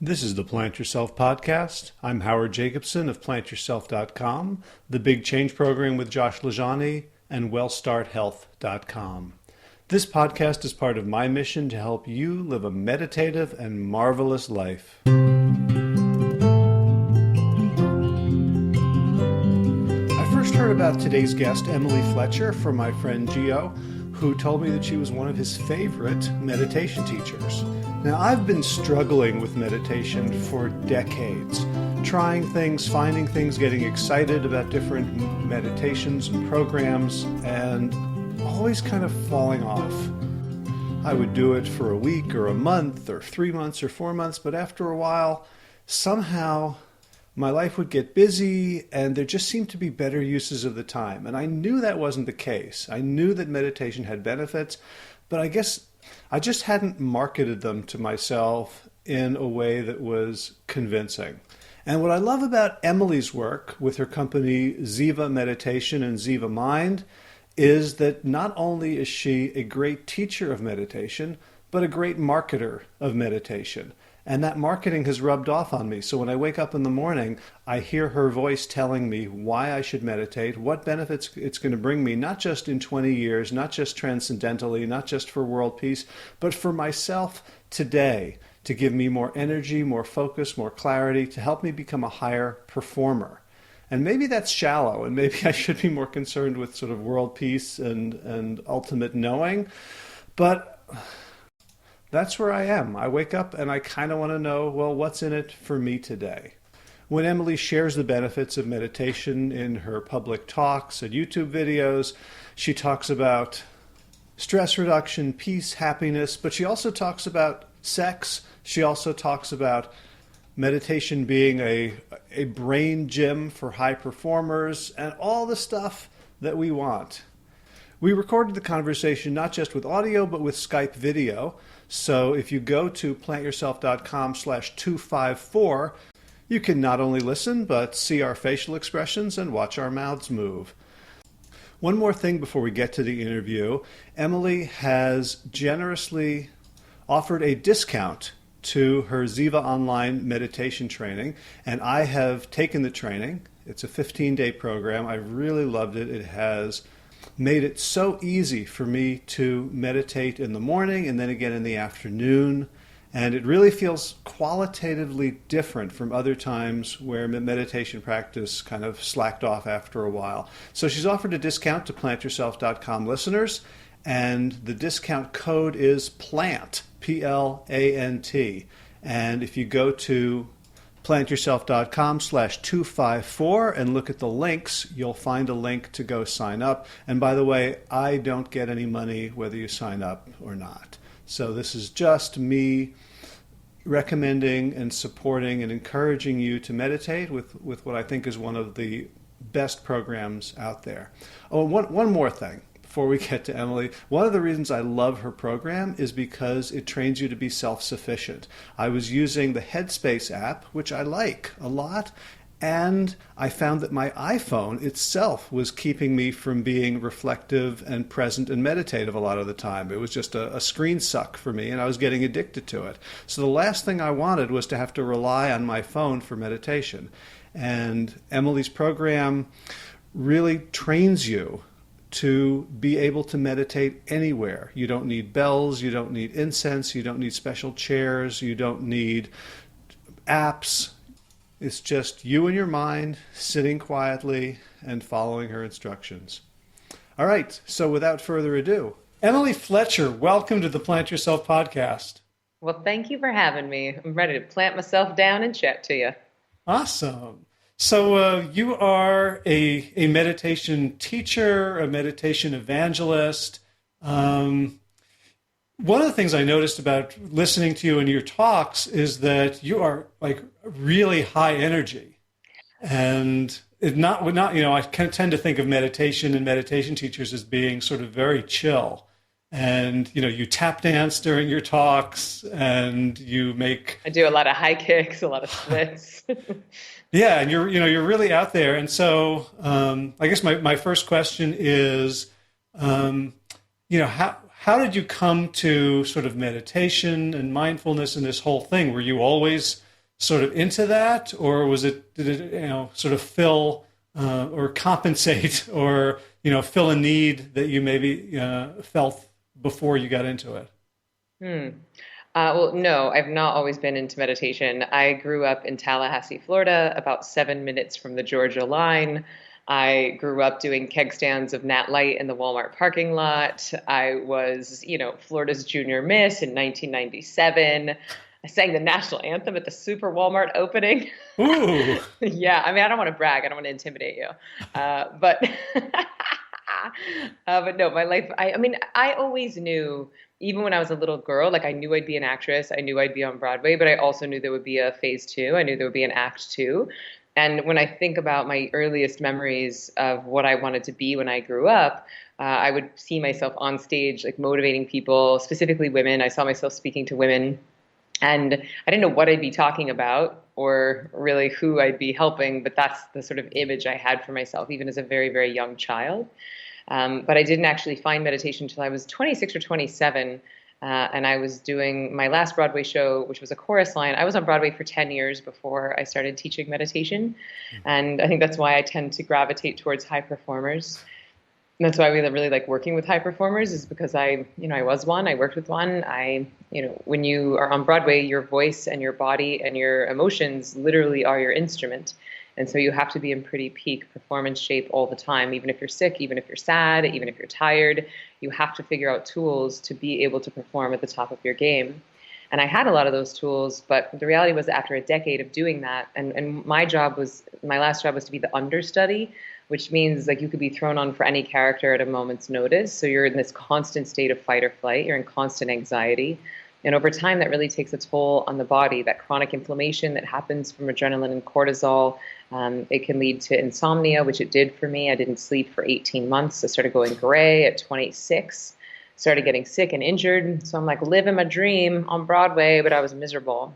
This is the Plant Yourself podcast. I'm Howard Jacobson of plantyourself.com, the Big Change Program with Josh Lajani, and wellstarthealth.com. This podcast is part of my mission to help you live a meditative and marvelous life. I first heard about today's guest, Emily Fletcher, from my friend Gio, who told me that she was one of his favorite meditation teachers. Now, I've been struggling with meditation for decades, trying things, finding things, getting excited about different meditations and programs, and always kind of falling off. I would do it for a week or a month or 3 months or 4 months, but after a while, somehow my life would get busy and there just seemed to be better uses of the time. And I knew that wasn't the case. I knew that meditation had benefits, but I guess I just hadn't marketed them to myself in a way that was convincing. And what I love about Emily's work with her company Ziva Meditation and Ziva Mind is that not only is she a great teacher of meditation, but a great marketer of meditation. And that marketing has rubbed off on me. So when I wake up in the morning, I hear her voice telling me why I should meditate, what benefits it's going to bring me, not just in 20 years, not just transcendentally, not just for world peace, but for myself today, to give me more energy, more focus, more clarity, to help me become a higher performer. And maybe that's shallow, and maybe I should be more concerned with sort of world peace and ultimate knowing. But that's where I am. I wake up and I kind of want to know, well, what's in it for me today? When Emily shares the benefits of meditation in her public talks and YouTube videos, she talks about stress reduction, peace, happiness, but she also talks about sex. She also talks about meditation being a brain gym for high performers and all the stuff that we want. We recorded the conversation not just with audio, but with Skype video. So if you go to plantyourself.com/254, you can not only listen, but see our facial expressions and watch our mouths move. One more thing before we get to the interview. Emily has generously offered a discount to her Ziva online meditation training, and I have taken the training. It's a 15-day program. I really loved it. It has made it so easy for me to meditate in the morning and then again in the afternoon. And it really feels qualitatively different from other times where meditation practice kind of slacked off after a while. So she's offered a discount to plantyourself.com listeners, and the discount code is PLANT, P-L-A-N-T. And if you go to plantyourself.com/254 and look at the links, you'll find a link to go sign up. And by the way, I don't get any money whether you sign up or not. So this is just me recommending and supporting and encouraging you to meditate with what I think is one of the best programs out there. Oh, one more thing before we get to Emily. One of the reasons I love her program is because it trains you to be self-sufficient. I was using the Headspace app, which I like a lot, and I found that my iPhone itself was keeping me from being reflective and present and meditative a lot of the time. It was just a screen suck for me, and I was getting addicted to it. So the last thing I wanted was to have to rely on my phone for meditation. And Emily's program really trains you to be able to meditate anywhere. You don't need bells, you don't need incense, you don't need special chairs, you don't need apps. It's just you and your mind sitting quietly and following her instructions. All right, so without further ado, Emily Fletcher, welcome to the Plant Yourself podcast. Well, thank you for having me. I'm ready to plant myself down and chat to you. Awesome. So you are a meditation teacher, a meditation evangelist. One of the thkind of things I noticed about listening to you in your talks is that you are like really high energy, and I tend to think of meditation and meditation teachers as being sort of very chill. And, you tap dance during your talks and I do a lot of high kicks, a lot of splits. Yeah. And you're really out there. And so, I guess my first question is, how did you come to sort of meditation and mindfulness and this whole thing? Were you always sort of into that, or did it sort of fill or compensate or fill a need that you maybe felt before you got into it? Hmm. Well, no, I've not always been into meditation. I grew up in Tallahassee, Florida, about 7 minutes from the Georgia line. I grew up doing keg stands of Nat Light in the Walmart parking lot. I was, Florida's junior miss in 1997. I sang the national anthem at the Super Walmart opening. Ooh. Yeah, I mean, I don't want to brag. I don't want to intimidate you. But but no, my life, I mean, I always knew, even when I was a little girl, like I knew I'd be an actress. I knew I'd be on Broadway, but I also knew there would be a phase two. I knew there would be an act two. And when I think about my earliest memories of what I wanted to be when I grew up, I would see myself on stage, like motivating people, specifically women. I saw myself speaking to women, and I didn't know what I'd be talking about or really who I'd be helping, but that's the sort of image I had for myself, even as a very, very young child. But I didn't actually find meditation until I was 26 or 27. And I was doing my last Broadway show, which was a chorus line. I was on Broadway for 10 years before I started teaching meditation. And I think that's why I tend to gravitate towards high performers. And that's why I really like working with high performers, is because I was one, I worked with one. When you are on Broadway, your voice and your body and your emotions literally are your instrument. And so you have to be in pretty peak performance shape all the time, even if you're sick, even if you're sad, even if you're tired. You have to figure out tools to be able to perform at the top of your game. And I had a lot of those tools, but the reality was, after a decade of doing that, and my last job was to be the understudy, which means like you could be thrown on for any character at a moment's notice. So you're in this constant state of fight or flight. You're in constant anxiety. And over time, that really takes a toll on the body. That chronic inflammation that happens from adrenaline and cortisol, it can lead to insomnia, which it did for me. I didn't sleep for 18 months. I started going gray at 26, started getting sick and injured. So I'm like living my dream on Broadway, but I was miserable.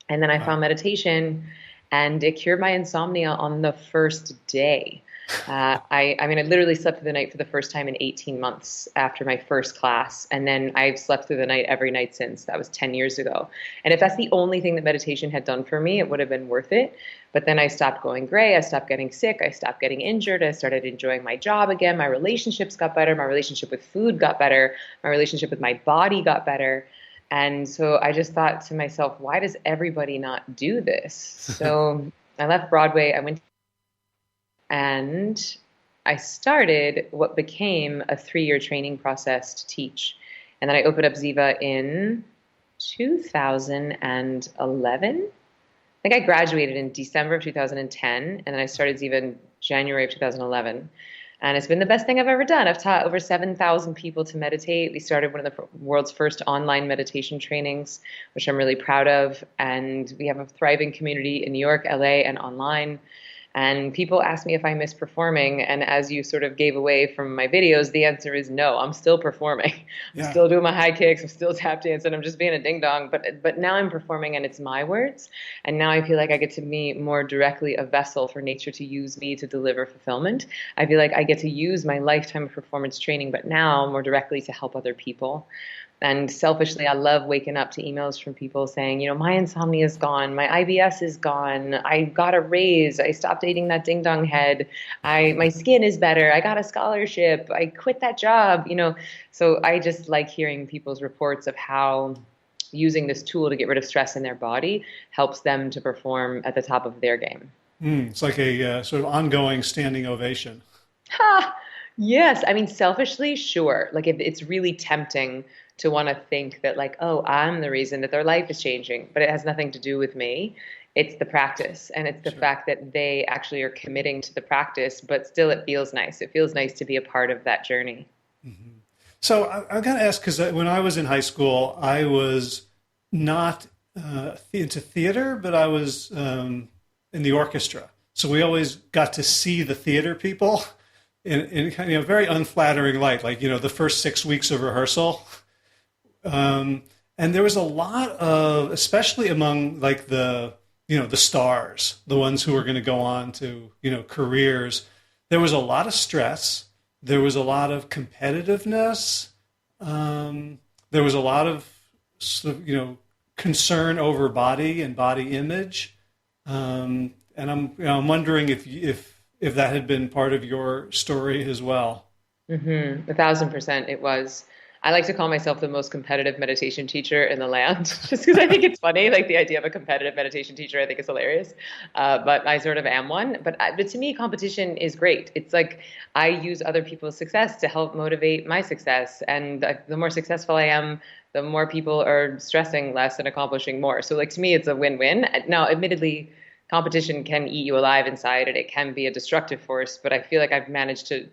And then I found meditation, and it cured my insomnia on the first day. I literally slept through the night for the first time in 18 months after my first class. And then I've slept through the night every night since. That was 10 years ago. And if that's the only thing that meditation had done for me, it would have been worth it. But then I stopped going gray. I stopped getting sick. I stopped getting injured. I started enjoying my job again. My relationships got better. My relationship with food got better. My relationship with my body got better. And so I just thought to myself, why does everybody not do this? So I left Broadway. I went and I started what became a 3-year training process to teach. And then I opened up Ziva in 2011. I think I graduated in December of 2010, and then I started Ziva in January of 2011. And it's been the best thing I've ever done. I've taught over 7,000 people to meditate. We started one of the world's first online meditation trainings, which I'm really proud of. And we have a thriving community in New York, LA, and online. And people ask me if I miss performing. And as you sort of gave away from my videos, the answer is no. I'm still performing. I'm still doing my high kicks. I'm still tap dancing. I'm just being a ding dong. But now I'm performing, and it's my words. And now I feel like I get to be more directly a vessel for nature to use me to deliver fulfillment. I feel like I get to use my lifetime of performance training, but now more directly to help other people. And selfishly, I love waking up to emails from people saying, my insomnia is gone. My IBS is gone. I got a raise. I stopped dating that ding dong head. My skin is better. I got a scholarship. I quit that job. So I just like hearing people's reports of how using this tool to get rid of stress in their body helps them to perform at the top of their game. It's like a sort of ongoing standing ovation. Ha! Yes. I mean, selfishly, sure. Like, if it's really tempting to want to think that, like, oh, I'm the reason that their life is changing, but it has nothing to do with me. It's the practice, and it's the fact that they actually are committing to the practice, but still it feels nice. It feels nice to be a part of that journey. Mm-hmm. So I got to ask, because when I was in high school, I was not into theater, but I was in the orchestra. So we always got to see the theater people in kind of a very unflattering light, like, the first 6 weeks of rehearsal. And there was a lot of, especially among like the stars, the ones who are going to go on to, careers, there was a lot of stress. There was a lot of competitiveness. There was a lot of, concern over body and body image. And I'm wondering if that had been part of your story as well. 1,000% it was. I like to call myself the most competitive meditation teacher in the land, just because I think it's funny. Like the idea of a competitive meditation teacher, I think is hilarious. But I sort of am one. But to me, competition is great. It's like I use other people's success to help motivate my success. And the more successful I am, the more people are stressing less and accomplishing more. So like to me, it's a win-win. Now, admittedly, competition can eat you alive inside and it can be a destructive force, but I feel like I've managed to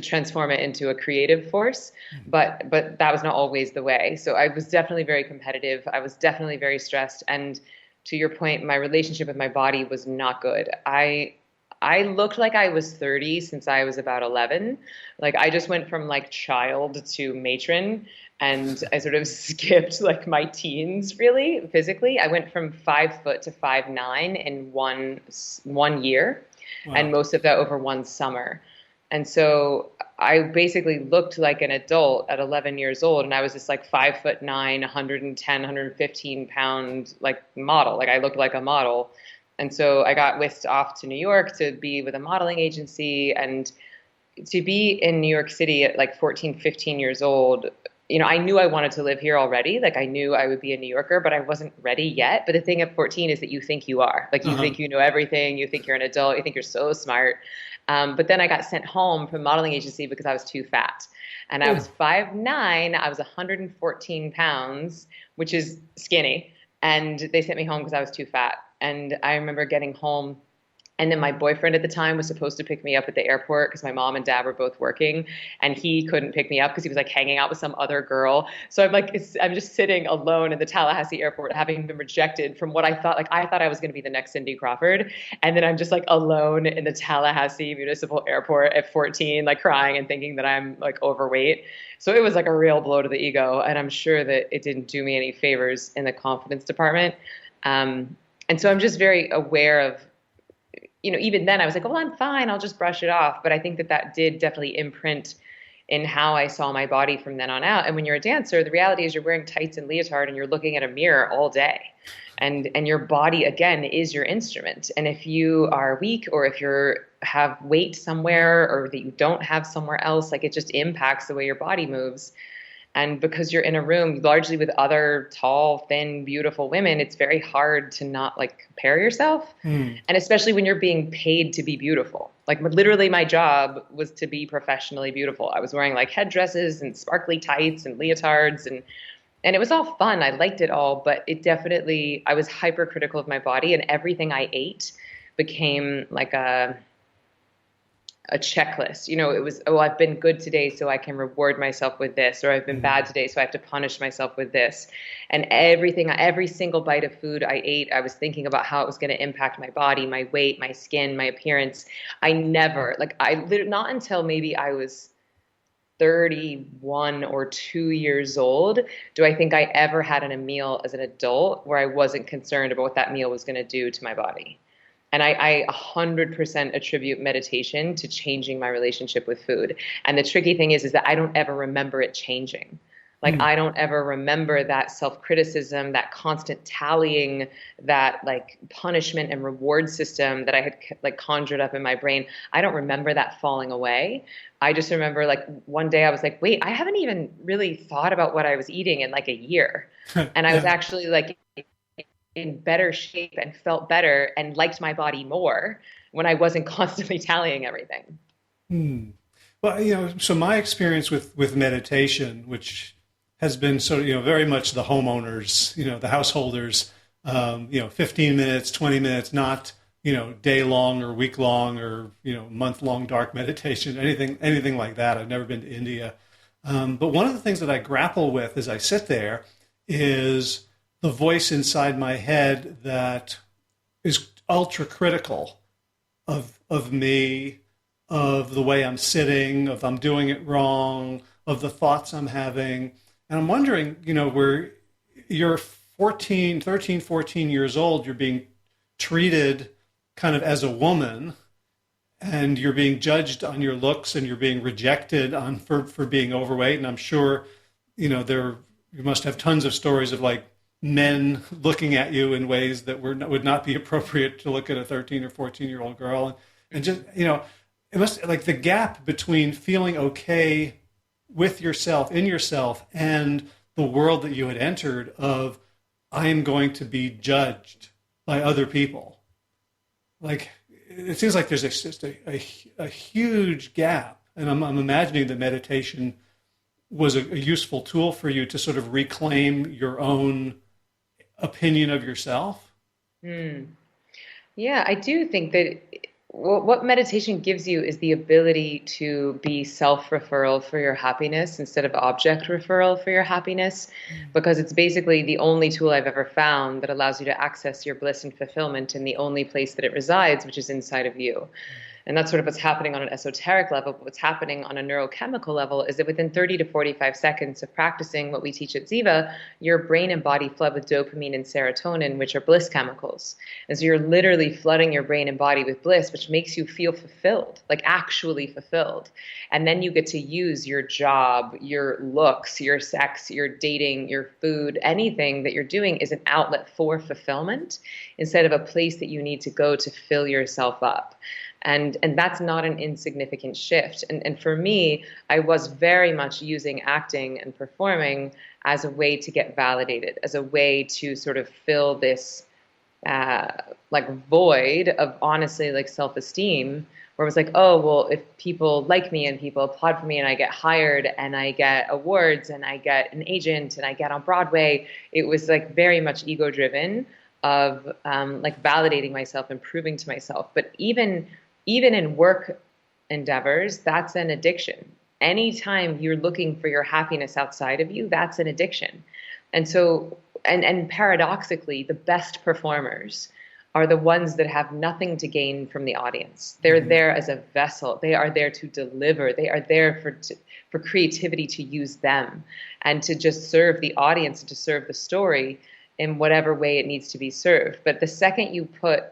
transform it into a creative force. But that was not always the way. So I was definitely very competitive. I was definitely very stressed. And to your point, my relationship with my body was not good. I looked like I was 30 since I was about 11. Like I just went from like child to matron, and I sort of skipped like my teens really physically. I went from 5 foot to 5'9" in one year, Wow. and most of that over one summer. And so I basically looked like an adult at 11 years old, and I was this like 5'9", 110, 115 pound like model. Like I looked like a model. And so I got whisked off to New York to be with a modeling agency, and to be in New York City at like 14, 15 years old. I knew I wanted to live here already. Like I knew I would be a New Yorker, but I wasn't ready yet. But the thing at 14 is that you think you are. Like you think you know everything. You think you're an adult. You think you're so smart. But then I got sent home from a modeling agency because I was too fat. And I was 5'9". I was 114 pounds, which is skinny. And they sent me home because I was too fat. And I remember getting home, and then my boyfriend at the time was supposed to pick me up at the airport because my mom and dad were both working, and he couldn't pick me up because he was like hanging out with some other girl. So I'm just sitting alone in the Tallahassee airport, having been rejected from what I thought. Like I thought I was going to be the next Cindy Crawford, and then I'm just like alone in the Tallahassee Municipal Airport at 14, like crying and thinking that I'm like overweight. So it was like a real blow to the ego, and I'm sure that it didn't do me any favors in the confidence department. And so I'm just very aware of, even then I was like, well, I'm fine. I'll just brush it off. But I think that did definitely imprint in how I saw my body from then on out. And when you're a dancer, the reality is you're wearing tights and leotard and you're looking at a mirror all day. And your body, again, is your instrument. And if you are weak, or if you have weight somewhere, or that you don't have somewhere else, like it just impacts the way your body moves. And because you're in a room largely with other tall, thin, beautiful women, it's very hard to not like compare yourself. And especially when you're being paid to be beautiful. Like literally my job was to be professionally beautiful. I was wearing like headdresses and sparkly tights and leotards, and it was all fun. I liked it all, but I was hypercritical of my body, and everything I ate became like a checklist. It was, oh, I've been good today, so I can reward myself with this, or I've been bad today, so I have to punish myself with this. And every single bite of food I ate, I was thinking about how it was going to impact my body, my weight, my skin, my appearance. Not until maybe I was 31 or 2 years old do I think I ever had a meal as an adult where I wasn't concerned about what that meal was going to do to my body. And I 100% attribute meditation to changing my relationship with food. And the tricky thing is that I don't ever remember it changing. Like I don't ever remember that self-criticism, that constant tallying, that like punishment and reward system that I had like conjured up in my brain. I don't remember that falling away. I just remember like one day I was like, wait, I haven't even really thought about what I was eating in like a year. And I was actually like in better shape and felt better and liked my body more when I wasn't constantly tallying everything. Well, so my experience with meditation, which has been sort of, very much the homeowners, the householders, 15 minutes, 20 minutes, not, day long or week long or, month long dark meditation, anything like that. I've never been to India. But one of the things that I grapple with as I sit there is the voice inside my head that is ultra critical of me, of the way I'm sitting, of I'm doing it wrong, of the thoughts I'm having. And I'm wondering, where you're 13, 14 years old, you're being treated kind of as a woman, and you're being judged on your looks, and you're being rejected for being overweight. And I'm sure, you must have tons of stories of like men looking at you in ways that would not be appropriate to look at a 13 or 14-year-old girl. And just, it must, like, the gap between feeling okay with yourself, in yourself, and the world that you had entered of, I am going to be judged by other people. Like, it seems like there's just a huge gap. And I'm imagining that meditation was a useful tool for you to sort of reclaim your own opinion of yourself. Yeah, I do think that what meditation gives you is the ability to be self-referral for your happiness instead of object referral for your happiness, because it's basically the only tool I've ever found that allows you to access your bliss and fulfillment in the only place that it resides, which is inside of you. And that's sort of what's happening on an esoteric level. But what's happening on a neurochemical level is that within 30 to 45 seconds of practicing what we teach at Ziva, your brain and body flood with dopamine and serotonin, which are bliss chemicals. And so you're literally flooding your brain and body with bliss, which makes you feel fulfilled, like actually fulfilled. And then you get to use your job, your looks, your sex, your dating, your food, anything that you're doing is an outlet for fulfillment instead of a place that you need to go to fill yourself up. And that's not an insignificant shift. And for me, I was very much using acting and performing as a way to get validated, as a way to sort of fill this like void of honestly like self-esteem, where it was like, oh, well, if people like me and people applaud for me and I get hired and I get awards and I get an agent and I get on Broadway, it was like very much ego driven of like validating myself and proving to myself. But even in work endeavors, that's an addiction. Anytime you're looking for your happiness outside of you, that's an addiction. And so, and paradoxically, the best performers are the ones that have nothing to gain from the audience. They're there as a vessel. They are there to deliver. They are there for creativity to use them and to just serve the audience and to serve the story in whatever way it needs to be served. But the second you put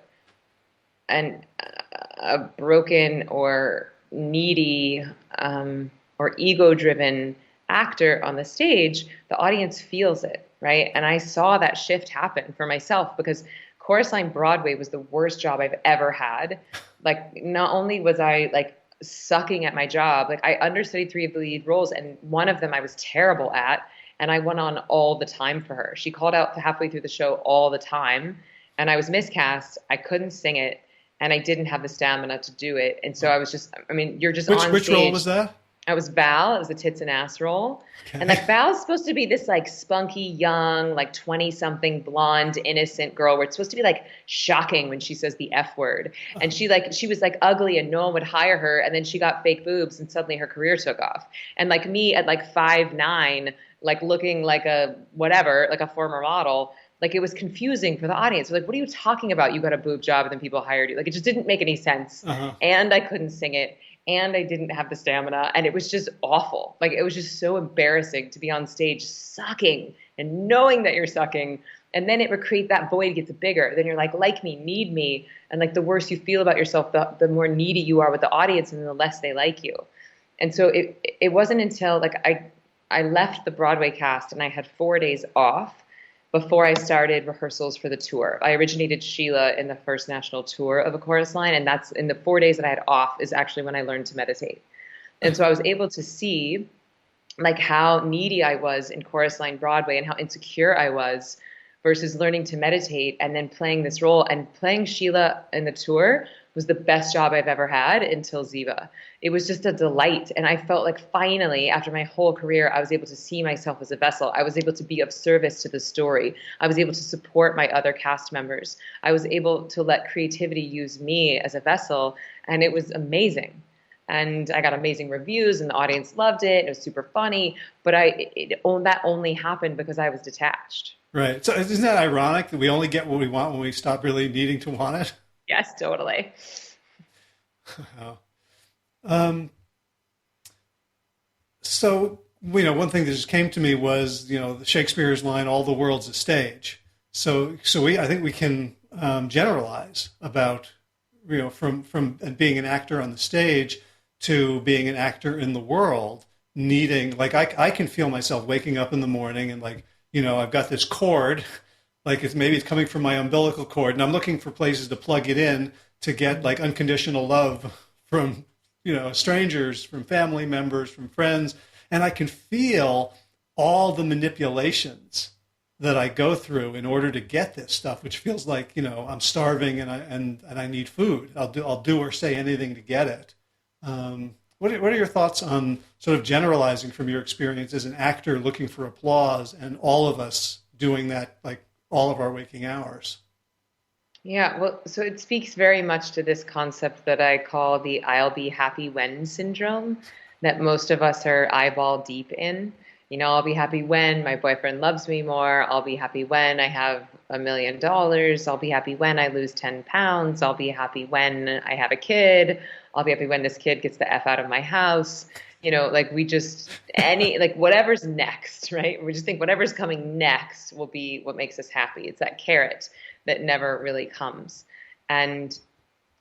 a broken or needy or ego-driven actor on the stage, the audience feels it, right? And I saw that shift happen for myself because Chorus Line Broadway was the worst job I've ever had. Like, not only was I like sucking at my job, like I understudied 3 of the lead roles and one of them I was terrible at, and I went on all the time for her. She called out halfway through the show all the time, and I was miscast. I couldn't sing it. And I didn't have the stamina to do it. And so I was just, I mean, you're just on stage. Which role was that? I was Val. It was a tits and ass role. Okay. And like Val's supposed to be this like spunky, young, like 20-something blonde, innocent girl where it's supposed to be like shocking when she says the F word. And she was like ugly and no one would hire her. And then she got fake boobs and suddenly her career took off. And like me at like 5'9", like looking like a whatever, like a former model, like it was confusing for the audience. Like, what are you talking about? You got a boob job and then people hired you. Like, it just didn't make any sense. And I couldn't sing it. And I didn't have the stamina. And it was just awful. Like, it was just so embarrassing to be on stage sucking and knowing that you're sucking. And then it would create that void gets bigger. Then you're like me, need me. And like the worse you feel about yourself, the more needy you are with the audience and the less they like you. And so it wasn't until like I left the Broadway cast and I had 4 days off before I started rehearsals for the tour. I originated Sheila in the first national tour of A Chorus Line, and that's in the 4 days that I had off is actually when I learned to meditate. And so I was able to see like how needy I was in Chorus Line Broadway and how insecure I was versus learning to meditate and then playing this role. And playing Sheila in the tour was the best job I've ever had until Ziva. It was just a delight. And I felt like finally, after my whole career, I was able to see myself as a vessel. I was able to be of service to the story. I was able to support my other cast members. I was able to let creativity use me as a vessel. And it was amazing. And I got amazing reviews and the audience loved it. It was super funny. But that only happened because I was detached. Right. So isn't that ironic that we only get what we want when we stop really needing to want it? Yes, totally. So, one thing that just came to me was, Shakespeare's line, all the world's a stage. So I think we can generalize about, from being an actor on the stage to being an actor in the world, needing, like I can feel myself waking up in the morning and like I've got this cord, like maybe it's coming from my umbilical cord, and I'm looking for places to plug it in to get like unconditional love from, strangers, from family members, from friends. And I can feel all the manipulations that I go through in order to get this stuff, which feels like, I'm starving and I need food. I'll do or say anything to get it. What are your thoughts on sort of generalizing from your experience as an actor looking for applause and all of us doing that like all of our waking hours? Yeah, well, so it speaks very much to this concept that I call the I'll be happy when syndrome, that most of us are eyeball deep in. I'll be happy when my boyfriend loves me more. I'll be happy when I have $1 million. I'll be happy when I lose 10 pounds. I'll be happy when I have a kid. I'll be happy when this kid gets the F out of my house. Like we just, like whatever's next, right? We just think whatever's coming next will be what makes us happy. It's that carrot that never really comes. And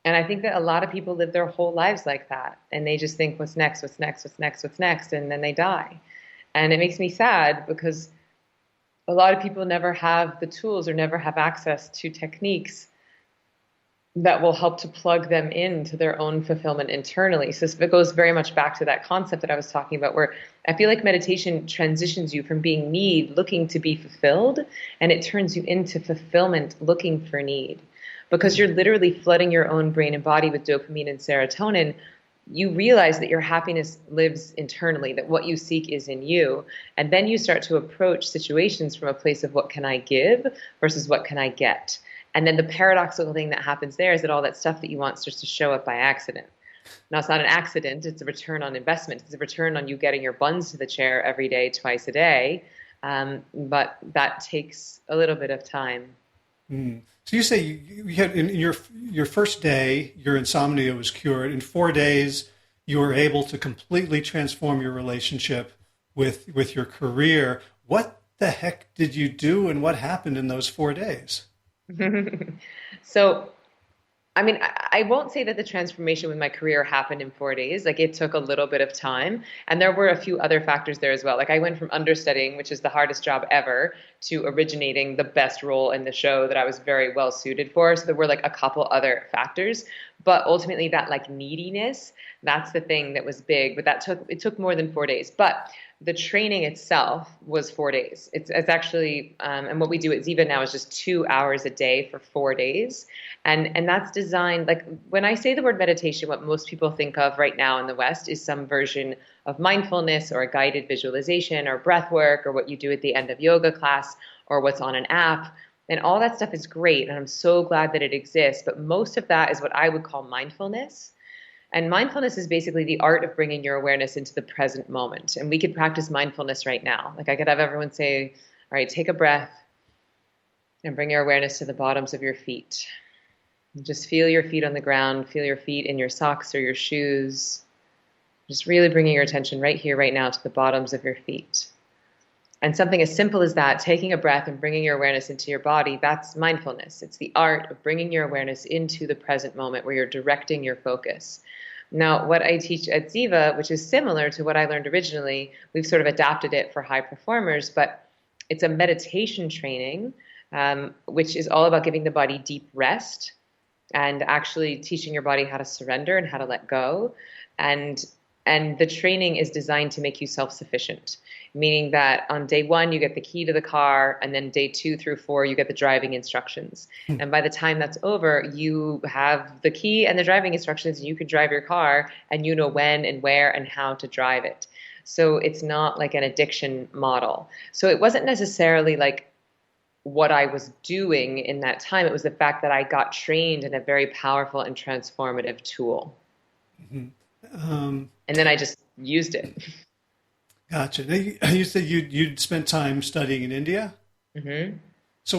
I think that a lot of people live their whole lives like that. And they just think, what's next, what's next, what's next, what's next? And then they die. And it makes me sad because a lot of people never have the tools or never have access to techniques that will help to plug them into their own fulfillment internally. So it goes very much back to that concept that I was talking about, where I feel like meditation transitions you from being need, looking to be fulfilled, and it turns you into fulfillment, looking for need. Because you're literally flooding your own brain and body with dopamine and serotonin. You realize that your happiness lives internally, that what you seek is in you. And then you start to approach situations from a place of what can I give versus what can I get. And then the paradoxical thing that happens there is that all that stuff that you want starts to show up by accident. Now, it's not an accident. It's a return on investment. It's a return on you getting your buns to the chair every day, twice a day. But that takes a little bit of time. Mm. So you say you had in your first day, your insomnia was cured. In 4 days, you were able to completely transform your relationship with your career. What the heck did you do, and what happened in those 4 days? So, I mean, I won't say that the transformation with my career happened in 4 days. Like it took a little bit of time. And there were a few other factors there as well. Like I went from understudying, which is the hardest job ever, to originating the best role in the show that I was very well suited for. So there were like a couple other factors. But ultimately that like neediness, that's the thing that was big. But it took more than 4 days. But the training itself was 4 days. It's actually, and what we do at Ziva now is just 2 hours a day for 4 days. And that's designed, like when I say the word meditation, what most people think of right now in the West is some version of mindfulness or a guided visualization or breath work or what you do at the end of yoga class or what's on an app. And all that stuff is great. And I'm so glad that it exists. But most of that is what I would call mindfulness. And mindfulness is basically the art of bringing your awareness into the present moment. And we could practice mindfulness right now. Like I could have everyone say, all right, take a breath and bring your awareness to the bottoms of your feet. And just feel your feet on the ground. Feel your feet in your socks or your shoes. Just really bringing your attention right here, right now to the bottoms of your feet. And something as simple as that, taking a breath and bringing your awareness into your body, that's mindfulness. It's the art of bringing your awareness into the present moment where you're directing your focus. Now, what I teach at Ziva, which is similar to what I learned originally, we've sort of adapted it for high performers, but it's a meditation training, which is all about giving the body deep rest and actually teaching your body how to surrender and how to let go. And the training is designed to make you self-sufficient, meaning that on day 1, you get the key to the car, and then day 2 through 4, you get the driving instructions. And by the time that's over, you have the key and the driving instructions, and you can drive your car, and you know when and where and how to drive it. So it's not like an addiction model. So it wasn't necessarily like what I was doing in that time. It was the fact that I got trained in a very powerful and transformative tool. Mm-hmm. And then I just used it. Gotcha. Now, you said you'd spent time studying in India. Mm-hmm. So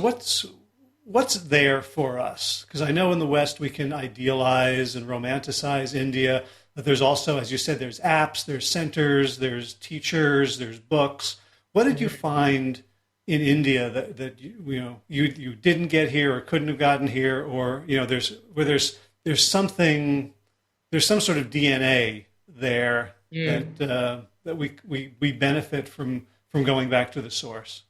what's there for us? Because I know in the West we can idealize and romanticize India, but there's also, as you said, there's apps, there's centers, there's teachers, there's books. What did you find in India that you didn't get here or couldn't have gotten here, or there's some sort of DNA there that we benefit from going back to the source?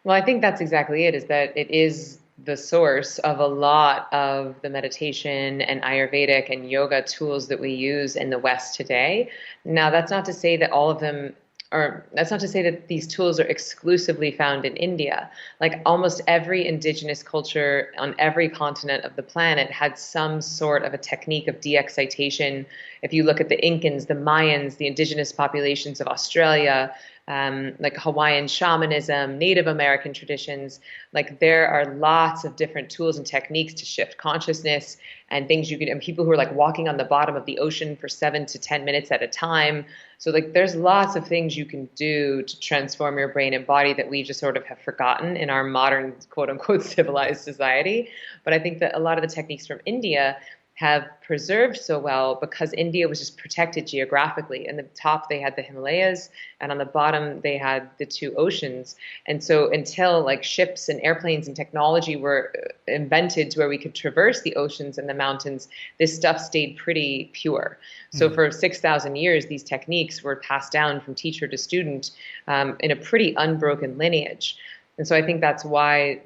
Well, I think that's exactly it, is that it is the source of a lot of the meditation and Ayurvedic and yoga tools that we use in the West today. Now, that's not to say that all of them are, that's not to say that these tools are exclusively found in India. Like almost every indigenous culture on every continent of the planet had some sort of a technique of de-excitation. If you look at the Incans, the Mayans, the indigenous populations of Australia, like Hawaiian shamanism, Native American traditions, like there are lots of different tools and techniques to shift consciousness and things you can, and people who are like walking on the bottom of the ocean for 7 to 10 minutes at a time. So like there's lots of things you can do to transform your brain and body that we just sort of have forgotten in our modern quote unquote civilized society. But I think that a lot of the techniques from India have preserved so well because India was just protected geographically. In the top, they had the Himalayas, and on the bottom, they had the two oceans. And so until like ships and airplanes and technology were invented to where we could traverse the oceans and the mountains, this stuff stayed pretty pure. So for 6,000 years, these techniques were passed down from teacher to student in a pretty unbroken lineage. And so I think that's why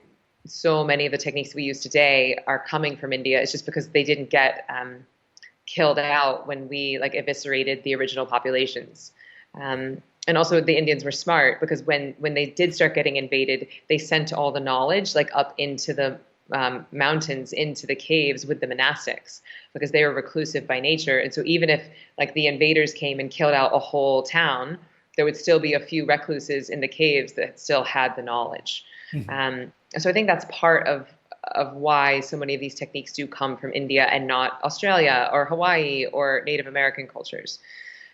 so many of the techniques we use today are coming from India. It's just because they didn't get killed out when we like eviscerated the original populations. And also the Indians were smart because when they did start getting invaded, they sent all the knowledge like up into the mountains, into the caves with the monastics because they were reclusive by nature. And so even if like the invaders came and killed out a whole town, there would still be a few recluses in the caves that still had the knowledge. So I think that's part of why so many of these techniques do come from India and not Australia or Hawaii or Native American cultures.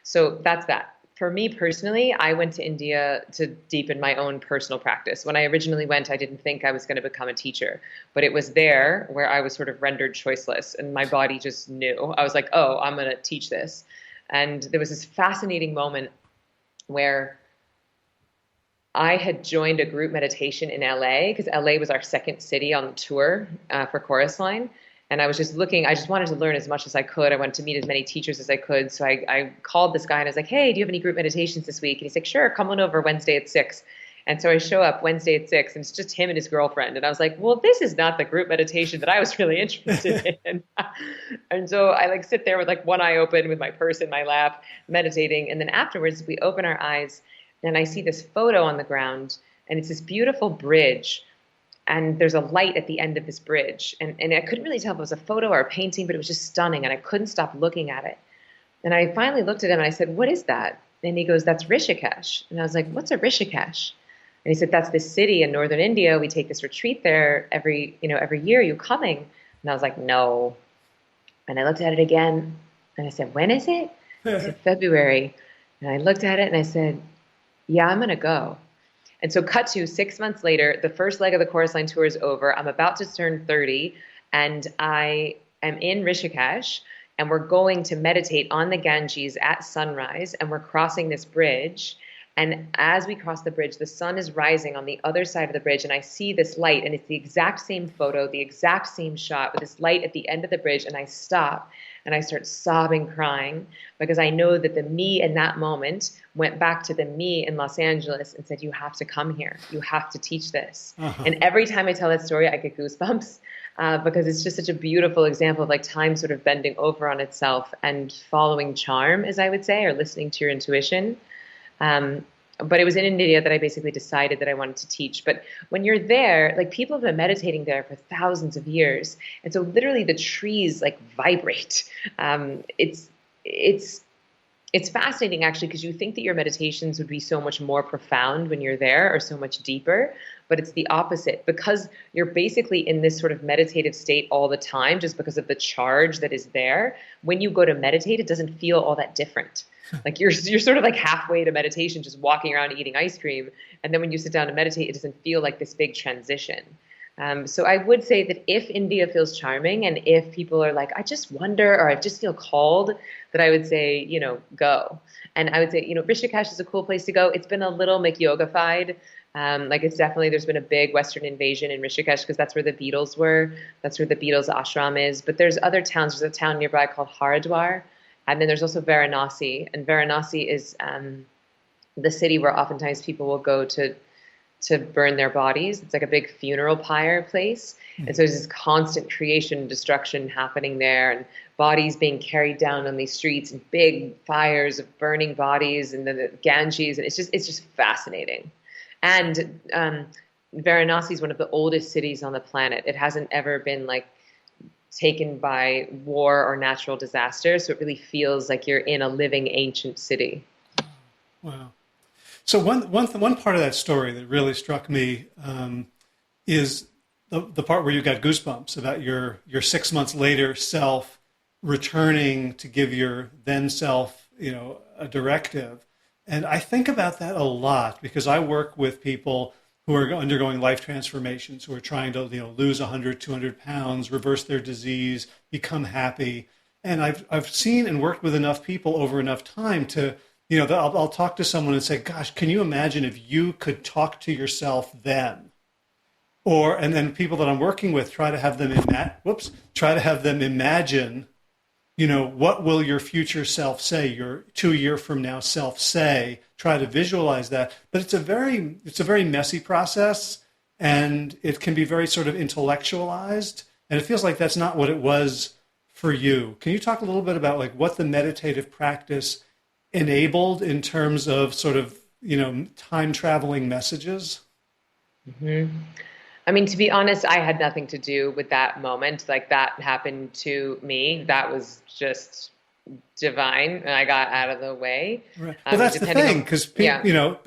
So that's that. For me personally, I went to India to deepen my own personal practice. When I originally went, I didn't think I was going to become a teacher, but it was there where I was sort of rendered choiceless and my body just knew. I was like, oh, I'm going to teach this. And there was this fascinating moment where I had joined a group meditation in LA because LA was our second city on the tour for Chorus Line. And I was just looking, I just wanted to learn as much as I could. I wanted to meet as many teachers as I could. So I called this guy and I was like, hey, do you have any group meditations this week? And he's like, sure, come on over Wednesday at 6. And so I show up Wednesday at 6 and it's just him and his girlfriend. And I was like, well, this is not the group meditation that I was really interested in. And so I like sit there with like one eye open with my purse in my lap, meditating. And then afterwards we open our eyes and I see this photo on the ground, and it's this beautiful bridge, and there's a light at the end of this bridge. And I couldn't really tell if it was a photo or a painting, but it was just stunning, and I couldn't stop looking at it. And I finally looked at him, and I said, what is that? And he goes, that's Rishikesh. And I was like, what's a Rishikesh? And he said, that's this city in northern India. We take this retreat there every year. Are you coming? And I was like, no. And I looked at it again, and I said, when is it? He said, February. And I looked at it, and I said, yeah, I'm going to go. And so cut to 6 months later, the first leg of the Chorus Line tour is over. I'm about to turn 30 and I am in Rishikesh and we're going to meditate on the Ganges at sunrise and we're crossing this bridge. And as we cross the bridge, the sun is rising on the other side of the bridge and I see this light and it's the exact same photo, the exact same shot with this light at the end of the bridge and I stop. And I start sobbing, crying, because I know that the me in that moment went back to the me in Los Angeles and said, you have to come here. You have to teach this. And every time I tell that story, I get goosebumps because it's just such a beautiful example of like time sort of bending over on itself and following charm, as I would say, or listening to your intuition. But it was in India that I basically decided that I wanted to teach. But when you're there, like people have been meditating there for thousands of years. And so literally the trees like vibrate. It's fascinating actually because you think that your meditations would be so much more profound when you're there or so much deeper, but it's the opposite because you're basically in this sort of meditative state all the time just because of the charge that is there. When you go to meditate, it doesn't feel all that different. Like you're sort of like halfway to meditation, just walking around eating ice cream. And then when you sit down to meditate, it doesn't feel like this big transition. So I would say that if India feels charming and if people are like, I just wonder, or I just feel called, that I would say, go. And I would say, Rishikesh is a cool place to go. It's been a little McYogified. It's definitely, there's been a big Western invasion in Rishikesh because that's where the Beatles were. That's where the Beatles ashram is. But there's other towns. There's a town nearby called Haridwar. And then there's also Varanasi. And Varanasi is the city where oftentimes people will go to to burn their bodies. It's like a big funeral pyre place. And so there's this constant creation and destruction happening there, and bodies being carried down on these streets, and big fires of burning bodies, and then the Ganges. And it's just fascinating. And Varanasi is one of the oldest cities on the planet. It hasn't ever been like taken by war or natural disaster. So it really feels like you're in a living ancient city. Wow. So one part of that story that really struck me is the part where you got goosebumps about your 6 months later self returning to give your then self, a directive. And I think about that a lot because I work with people who are undergoing life transformations, who are trying to lose 100, 200 pounds, reverse their disease, become happy. And I've seen and worked with enough people over enough time to, I'll talk to someone and say, gosh, can you imagine if you could talk to yourself then? And then people that I'm working with try to have them imagine, what will your future self say, your 2 year from now self say, try to visualize that. But it's a very messy process, and it can be very sort of intellectualized. And it feels like that's not what it was for you. Can you talk a little bit about like what the meditative practice enabled in terms of sort of, time traveling messages? Mm-hmm. I mean, to be honest, I had nothing to do with that moment. Like that happened to me. That was just divine, and I got out of the way. Right. Well, that's the thing, because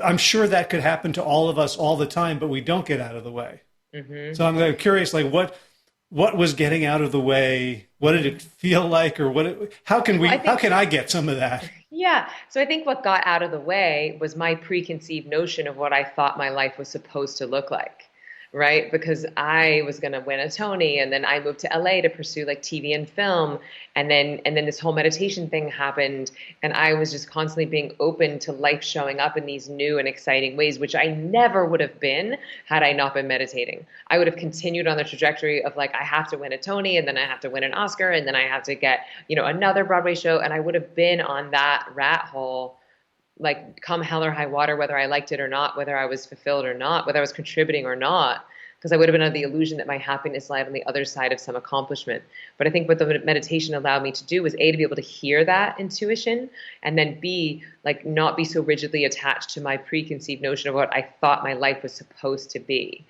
I'm sure that could happen to all of us all the time, but we don't get out of the way. Mm-hmm. So I'm curious, like what was getting out of the way? What did it feel like, or how can I get some of that? Yeah. So I think what got out of the way was my preconceived notion of what I thought my life was supposed to look like. Right? Because I was going to win a Tony, and then I moved to LA to pursue like TV and film. And then this whole meditation thing happened. And I was just constantly being open to life showing up in these new and exciting ways, which I never would have been had I not been meditating. I would have continued on the trajectory of like, I have to win a Tony, and then I have to win an Oscar, and then I have to get, another Broadway show. And I would have been on that rat hole, like come hell or high water, whether I liked it or not, whether I was fulfilled or not, whether I was contributing or not, because I would have been under the illusion that my happiness lied on the other side of some accomplishment. But I think what the meditation allowed me to do was A, to be able to hear that intuition, and then B, like not be so rigidly attached to my preconceived notion of what I thought my life was supposed to be.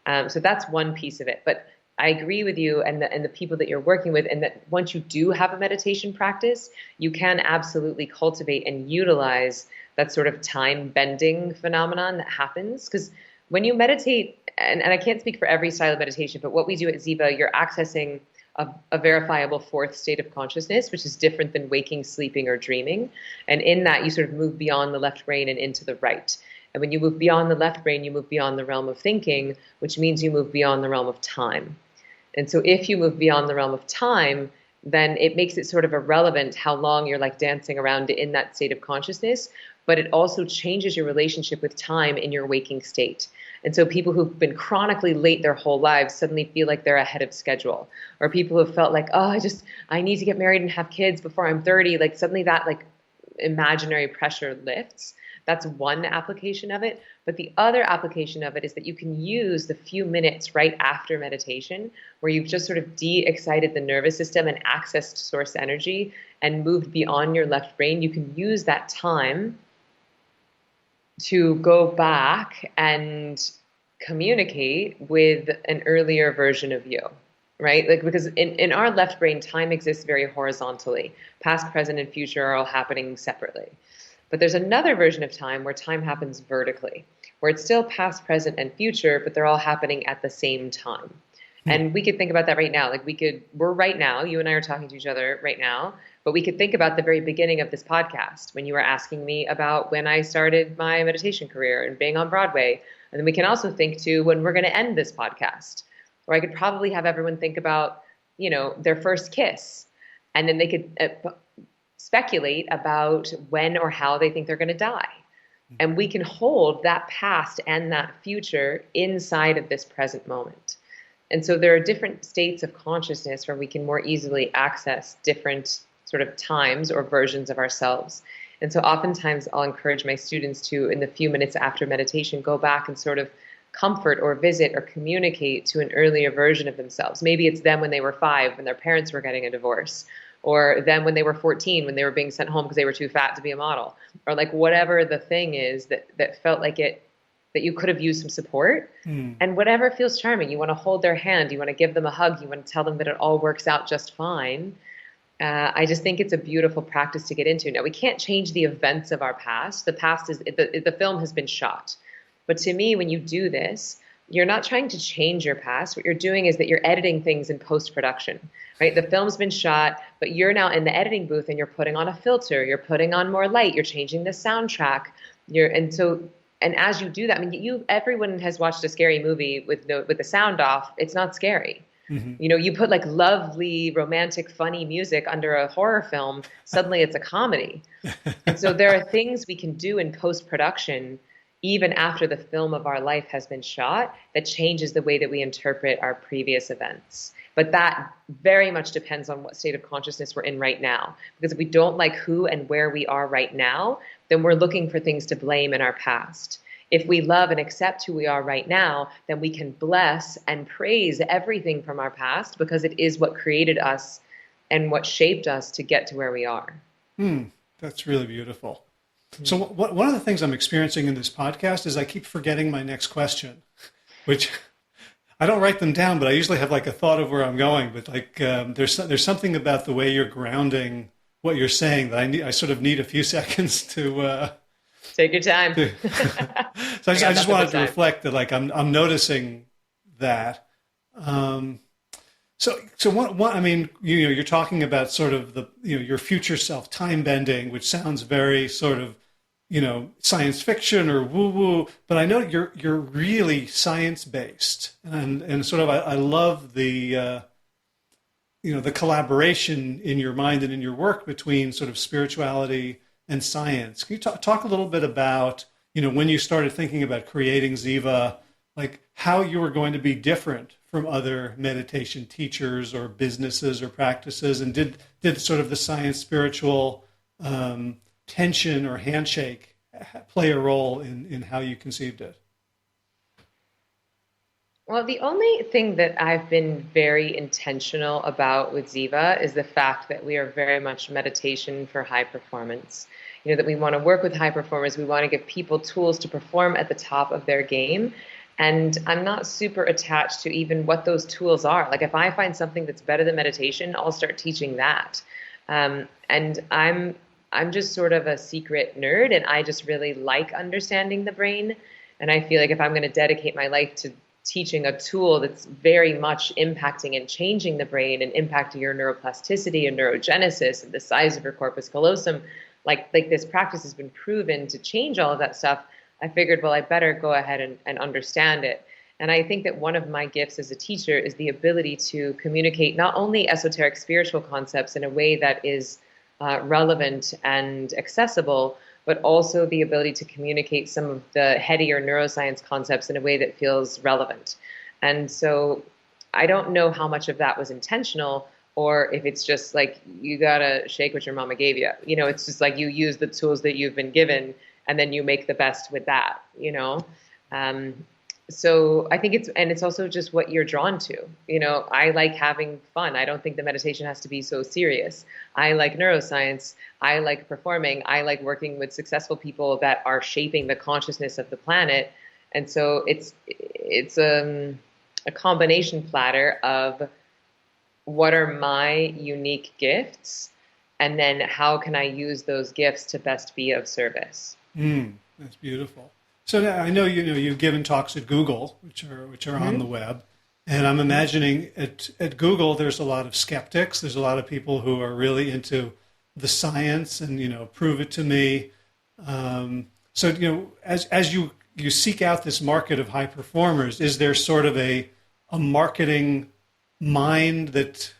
So that's one piece of it. But I agree with you and the people that you're working with, and that once you do have a meditation practice, you can absolutely cultivate and utilize that sort of time bending phenomenon that happens. Because when you meditate, and I can't speak for every style of meditation, but what we do at Ziva, you're accessing a verifiable fourth state of consciousness, which is different than waking, sleeping, or dreaming. And in that, you sort of move beyond the left brain and into the right. And when you move beyond the left brain, you move beyond the realm of thinking, which means you move beyond the realm of time. And so if you move beyond the realm of time, then it makes it sort of irrelevant how long you're like dancing around in that state of consciousness, but it also changes your relationship with time in your waking state. And so people who've been chronically late their whole lives suddenly feel like they're ahead of schedule. Or people who have felt like, I need to get married and have kids before I'm 30, like suddenly that like imaginary pressure lifts. That's one application of it. But the other application of it is that you can use the few minutes right after meditation where you've just sort of de-excited the nervous system and accessed source energy and moved beyond your left brain. You can use that time to go back and communicate with an earlier version of you, right? Like, because in our left brain, time exists very horizontally. Past, present, and future are all happening separately. But there's another version of time where time happens vertically, where it's still past, present, and future, but they're all happening at the same time. And we could think about that right now. Like we're right now, you and I are talking to each other right now, but we could think about the very beginning of this podcast when you were asking me about when I started my meditation career and being on Broadway. And then we can also think to when we're going to end this podcast, or I could probably have everyone think about, their first kiss. And then they could speculate about when or how they think they're going to die. And we can hold that past and that future inside of this present moment. And so there are different states of consciousness where we can more easily access different sort of times or versions of ourselves. And so oftentimes I'll encourage my students to, in the few minutes after meditation, go back and sort of comfort or visit or communicate to an earlier version of themselves. Maybe it's them when they were 5, when their parents were getting a divorce, or them when they were 14, when they were being sent home because they were too fat to be a model, or like whatever the thing is that felt like that you could have used some support. And whatever feels charming, you want to hold their hand, you want to give them a hug, you want to tell them that it all works out just fine. I just think it's a beautiful practice to get into. Now, we can't change the events of our past. The past is, the film has been shot. But to me, when you do this, you're not trying to change your past. What you're doing is that you're editing things in post-production, right? The film's been shot, but you're now in the editing booth and you're putting on a filter, you're putting on more light, you're changing the soundtrack. And as you do that, I mean, everyone has watched a scary movie with the sound off. It's not scary. Mm-hmm. You know, you put like lovely, romantic, funny music under a horror film, suddenly it's a comedy. And so there are things we can do in post-production, even after the film of our life has been shot, that changes the way that we interpret our previous events. But that very much depends on what state of consciousness we're in right now. Because if we don't like who and where we are right now, then we're looking for things to blame in our past. If we love and accept who we are right now, then we can bless and praise everything from our past, because it is what created us and what shaped us to get to where we are. That's really beautiful. So one of the things I'm experiencing in this podcast is I keep forgetting my next question, which I don't write them down, but I usually have like a thought of where I'm going. But like there's something about the way you're grounding what you're saying that I sort of need a few seconds to take your time. So I just wanted to reflect that, like I'm noticing that. So what I mean, you're talking about sort of your future self, time bending, which sounds very sort of science fiction or woo woo, but I know you're really science based, and sort of I love the the collaboration in your mind and in your work between sort of spirituality and science. Can you talk a little bit about when you started thinking about creating Ziva, like how you were going to be different from other meditation teachers or businesses or practices, and did sort of the science spiritual tension or handshake play a role in how you conceived it? Well, the only thing that I've been very intentional about with Ziva is the fact that we are very much meditation for high performance. That we want to work with high performers. We want to give people tools to perform at the top of their game. And I'm not super attached to even what those tools are. Like if I find something that's better than meditation, I'll start teaching that. And I'm just sort of a secret nerd, and I just really like understanding the brain. And I feel like if I'm going to dedicate my life to teaching a tool that's very much impacting and changing the brain and impacting your neuroplasticity and neurogenesis and the size of your corpus callosum, like this practice has been proven to change all of that stuff, I figured, well, I better go ahead and understand it. And I think that one of my gifts as a teacher is the ability to communicate not only esoteric spiritual concepts in a way that is relevant and accessible, but also the ability to communicate some of the headier neuroscience concepts in a way that feels relevant. And so I don't know how much of that was intentional, or if it's just like, you gotta shake what your mama gave you. It's just like you use the tools that you've been given and then you make the best with that, So I think it's also just what you're drawn to. I like having fun. I don't think the meditation has to be so serious. I like neuroscience. I like performing. I like working with successful people that are shaping the consciousness of the planet. And so it's a combination platter of what are my unique gifts, and then how can I use those gifts to best be of service. That's beautiful. So now, I know you've given talks at Google, which are on the web, and I'm imagining at Google there's a lot of skeptics. There's a lot of people who are really into the science and prove it to me. So as you seek out this market of high performers, is there sort of a marketing mind that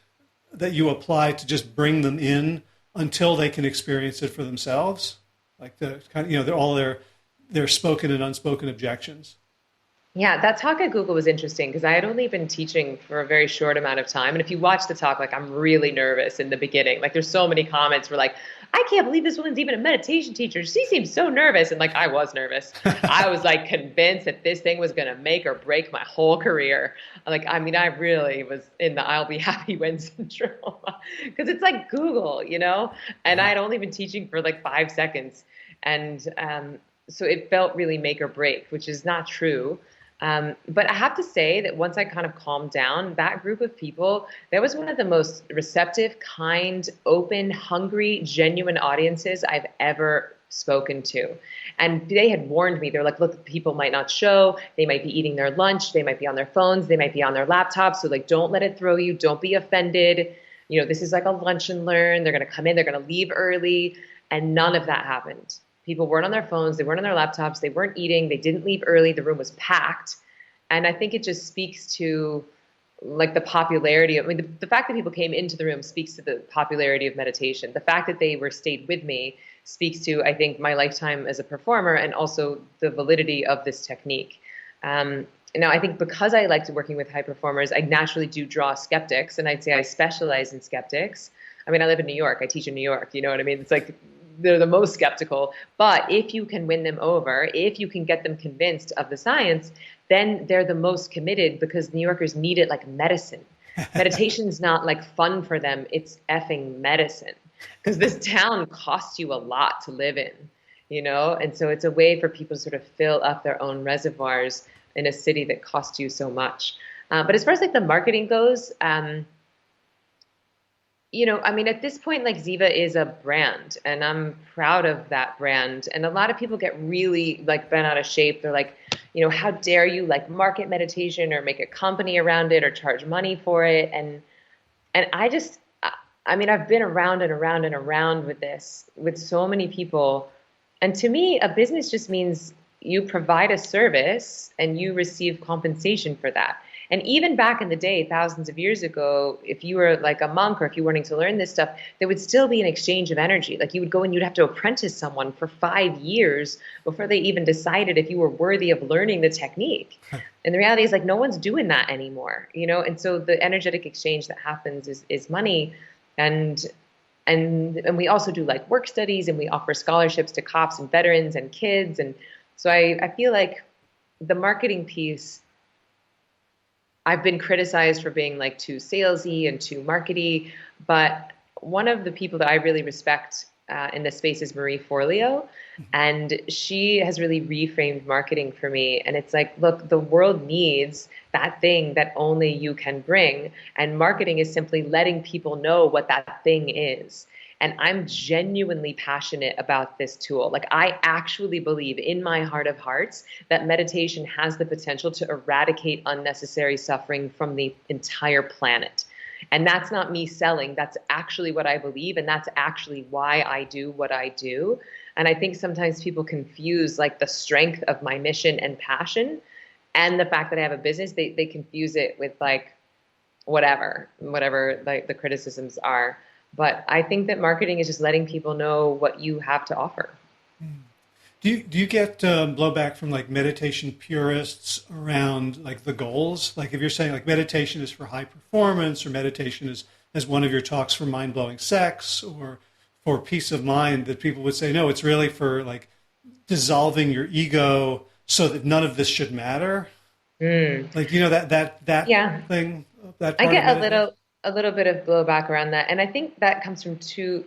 you apply to just bring them in until they can experience it for themselves, like the kind of all their spoken and unspoken objections? Yeah, that talk at Google was interesting because I had only been teaching for a very short amount of time. And if you watch the talk, like I'm really nervous in the beginning. Like there's so many comments where like, I can't believe this woman's even a meditation teacher. She seems so nervous. And like I was nervous. I was like convinced that this thing was gonna make or break my whole career. Like, I mean, I really was in the I'll be happy when syndrome. Because it's like Google, you know? And I Yeah. had only been teaching for like 5 seconds. And so it felt really make or break, which is not true. But I have to say that once I kind of calmed down, that group of people, that was one of the most receptive, kind, open, hungry, genuine audiences I've ever spoken to. And they had warned me. They're like, look, people might not show. They might be eating their lunch. They might be on their phones. They might be on their laptops. So like, don't let it throw you. Don't be offended. You know, this is like a lunch and learn. They're going to come in. They're going to leave early. And none of that happened. People weren't on their phones, they weren't on their laptops, they weren't eating, they didn't leave early, the room was packed. And I think it just speaks to like the popularity of, I mean, the fact that people came into the room speaks to the popularity of meditation. The fact that they were stayed with me speaks to, I think, my lifetime as a performer and also the validity of this technique. Now, I think because I liked working with high performers, I naturally do draw skeptics, and I'd say I specialize in skeptics. I mean, I live in New York. I teach in New York. You know what I mean? It's like they're the most skeptical. But if you can win them over, if you can get them convinced of the science, then they're the most committed because New Yorkers need it like medicine. Meditation's not like fun for them. It's effing medicine because this town costs you a lot to live in, you know? And so it's a way for people to sort of fill up their own reservoirs in a city that costs you so much. But as far as like the marketing goes, you know, I mean, at this point, like Ziva is a brand, and I'm proud of that brand. And a lot of people get really like bent out of shape. They're like, you know, how dare you like market meditation or make a company around it or charge money for it? And I just, I mean, I've been around and around and around with this with so many people. And to me, a business just means you provide a service and you receive compensation for that. And even back in the day, thousands of years ago, if you were like a monk or if you were wanting to learn this stuff, there would still be an exchange of energy. Like you would go and you'd have to apprentice someone for 5 years before they even decided if you were worthy of learning the technique. And the reality is like no one's doing that anymore, you know? And so the energetic exchange that happens is money. And and we also do like work studies and we offer scholarships to cops and veterans and kids. And so I feel like the marketing piece, I've been criticized for being like too salesy and too markety, but one of the people that I really respect in this space is Marie Forleo, and she has really reframed marketing for me. And it's like, look, the world needs that thing that only you can bring, and marketing is simply letting people know what that thing is. And I'm genuinely passionate about this tool. Like, I actually believe in my heart of hearts that meditation has the potential to eradicate unnecessary suffering from the entire planet. And that's not me selling. That's actually what I believe. And that's actually why I do what I do. And I think sometimes people confuse like the strength of my mission and passion and the fact that I have a business. They confuse it with like whatever like the criticisms are. But I think that marketing is just letting people know what you have to offer. Do you get blowback from like meditation purists around like the goals? Like if you're saying like meditation is for high performance, or meditation is as one of your talks for mind blowing sex or for peace of mind, that people would say no, it's really for like dissolving your ego so that none of this should matter. Mm. Like you know that Yeah. thing, that I part of get meditation. a little bit of blowback around that, and I think that comes from two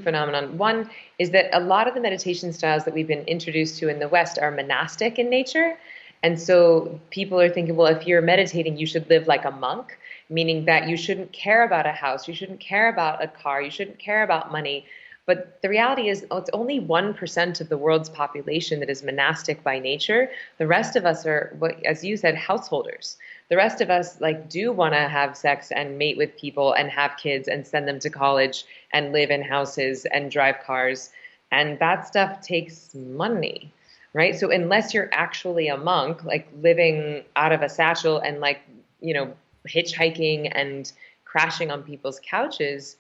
phenomenon. One is that a lot of the meditation styles that we've been introduced to in the West are monastic in nature, and so people are thinking, well, if you're meditating, you should live like a monk, meaning that you shouldn't care about a house, you shouldn't care about a car, you shouldn't care about money. But the reality is, it's only 1% of the world's population that is monastic by nature. The rest of us are, what, as you said, householders. The rest of us like do want to have sex and mate with people and have kids and send them to college and live in houses and drive cars. And that stuff takes money, right? So unless you're actually a monk, like living out of a satchel and like, you know, hitchhiking and crashing on people's couches,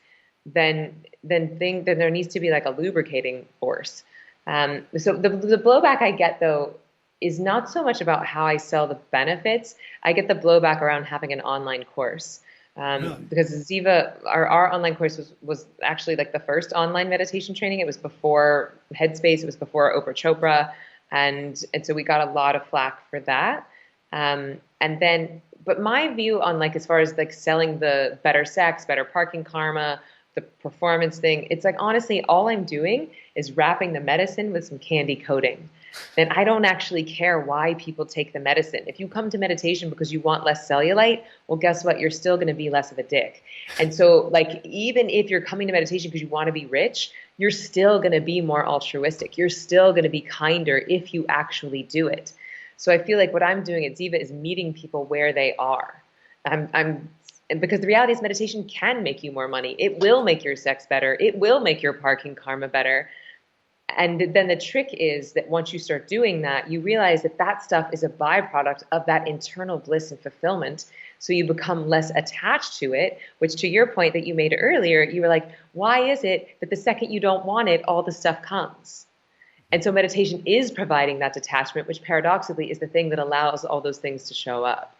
then there needs to be like a lubricating force. So the blowback I get though is not so much about how I sell the benefits. I get the blowback around having an online course. Really? Because Ziva, our online course was actually like the first online meditation training. It was before Headspace, it was before Oprah Chopra, and so we got a lot of flack for that. And then, but my view on like as far as like selling the better sex, better parking karma, the performance thing, it's like honestly, all I'm doing is wrapping the medicine with some candy coating. And I don't actually care why people take the medicine. If you come to meditation because you want less cellulite, well, guess what? You're still going to be less of a dick. And so, like, even if you're coming to meditation because you want to be rich, you're still going to be more altruistic. You're still going to be kinder if you actually do it. So I feel like what I'm doing at Ziva is meeting people where they are. And because the reality is meditation can make you more money. It will make your sex better. It will make your parking karma better. And then the trick is that once you start doing that, you realize that that stuff is a byproduct of that internal bliss and fulfillment. So you become less attached to it, which to your point that you made earlier, you were like, why is it that the second you don't want it, all the stuff comes? And so meditation is providing that detachment, which paradoxically is the thing that allows all those things to show up.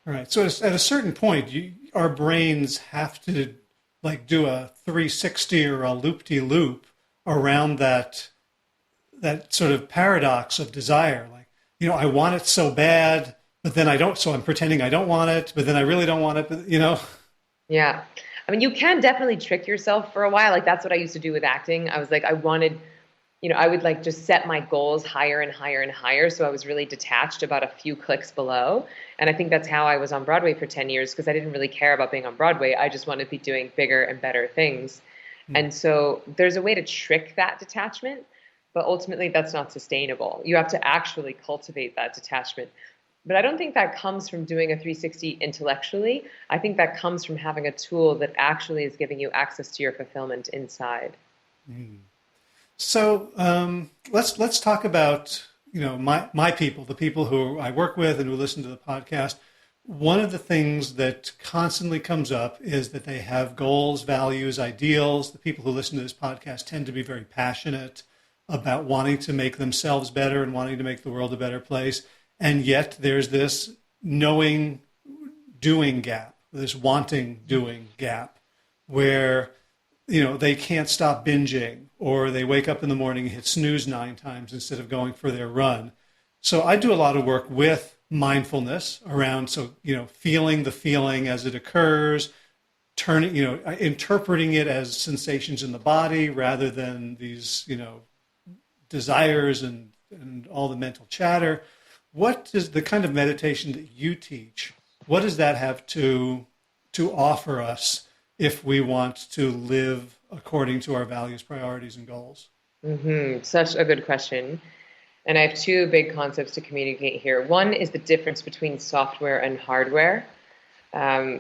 Right. So at a certain point, our brains have to like do a 360 or a loop-de-loop around that sort of paradox of desire. Like, I want it so bad, but then I don't. So I'm pretending I don't want it, but then I really don't want it. But. Yeah. I mean, you can definitely trick yourself for a while. Like that's what I used to do with acting. I was like, I would like just set my goals higher and higher and higher. So I was really detached about a few clicks below. And I think that's how I was on Broadway for 10 years because I didn't really care about being on Broadway. I just wanted to be doing bigger and better things. And so there's a way to trick that detachment, but ultimately that's not sustainable. You have to actually cultivate that detachment. But I don't think that comes from doing a 360 intellectually. I think that comes from having a tool that actually is giving you access to your fulfillment inside. Mm. So let's talk about my people, the people who I work with and who listen to the podcast. One of the things that constantly comes up is that they have goals, values, ideals. The people who listen to this podcast tend to be very passionate about wanting to make themselves better and wanting to make the world a better place. And yet there's this knowing doing gap, this wanting doing gap where they can't stop binging, or they wake up in the morning and hit snooze 9 times instead of going for their run. So I do a lot of work with mindfulness around, feeling the feeling as it occurs, interpreting it as sensations in the body rather than these, desires and all the mental chatter. What is the kind of meditation that you teach? What does that have to offer us if we want to live according to our values, priorities, and goals? Such a good question. And I have 2 big concepts to communicate here. One is the difference between software and hardware.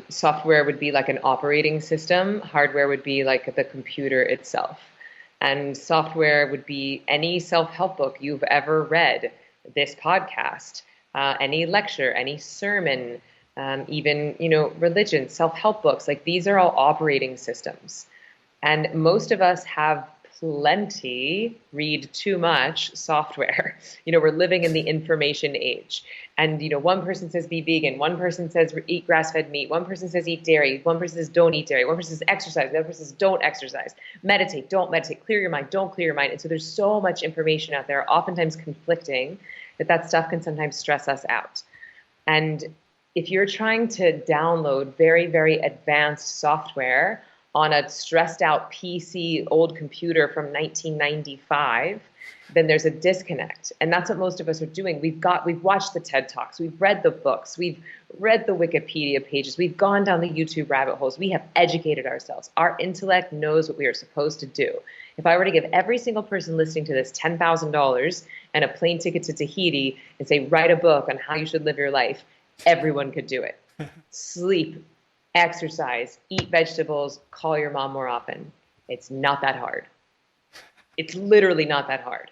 Software would be like an operating system. Hardware would be like the computer itself. And software would be any self-help book you've ever read, this podcast, any lecture, any sermon, even, religion, self-help books. Like these are all operating systems. And most of us have read too much software. We're living in the information age. And, one person says be vegan. One person says eat grass-fed meat. One person says eat dairy. One person says don't eat dairy. One person says exercise. The other person says don't exercise. Meditate, don't meditate. Clear your mind, don't clear your mind. And so there's so much information out there, oftentimes conflicting, that stuff can sometimes stress us out. And if you're trying to download very, very advanced software on a stressed out PC old computer from 1995, then there's a disconnect. And that's what most of us are doing. We've watched the TED Talks, we've read the books, we've read the Wikipedia pages, we've gone down the YouTube rabbit holes, we have educated ourselves. Our intellect knows what we are supposed to do. If I were to give every single person listening to this $10,000 and a plane ticket to Tahiti and say, write a book on how you should live your life, everyone could do it. Sleep, exercise, eat vegetables, call your mom more often. It's not that hard. It's literally not that hard.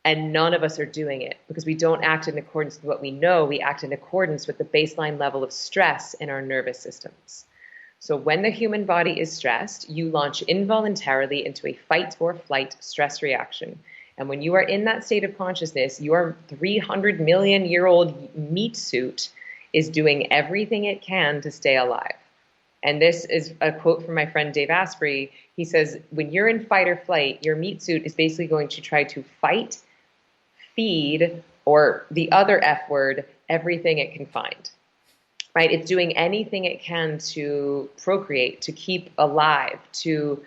And none of us are doing it because we don't act in accordance with what we know. We act in accordance with the baseline level of stress in our nervous systems. So when the human body is stressed, you launch involuntarily into a fight or flight stress reaction. And when you are in that state of consciousness, your 300 million year old meat suit is doing everything it can to stay alive. And this is a quote from my friend Dave Asprey. He says, when you're in fight or flight, your meat suit is basically going to try to fight, feed, or the other F word, everything it can find. Right? It's doing anything it can to procreate, to keep alive, to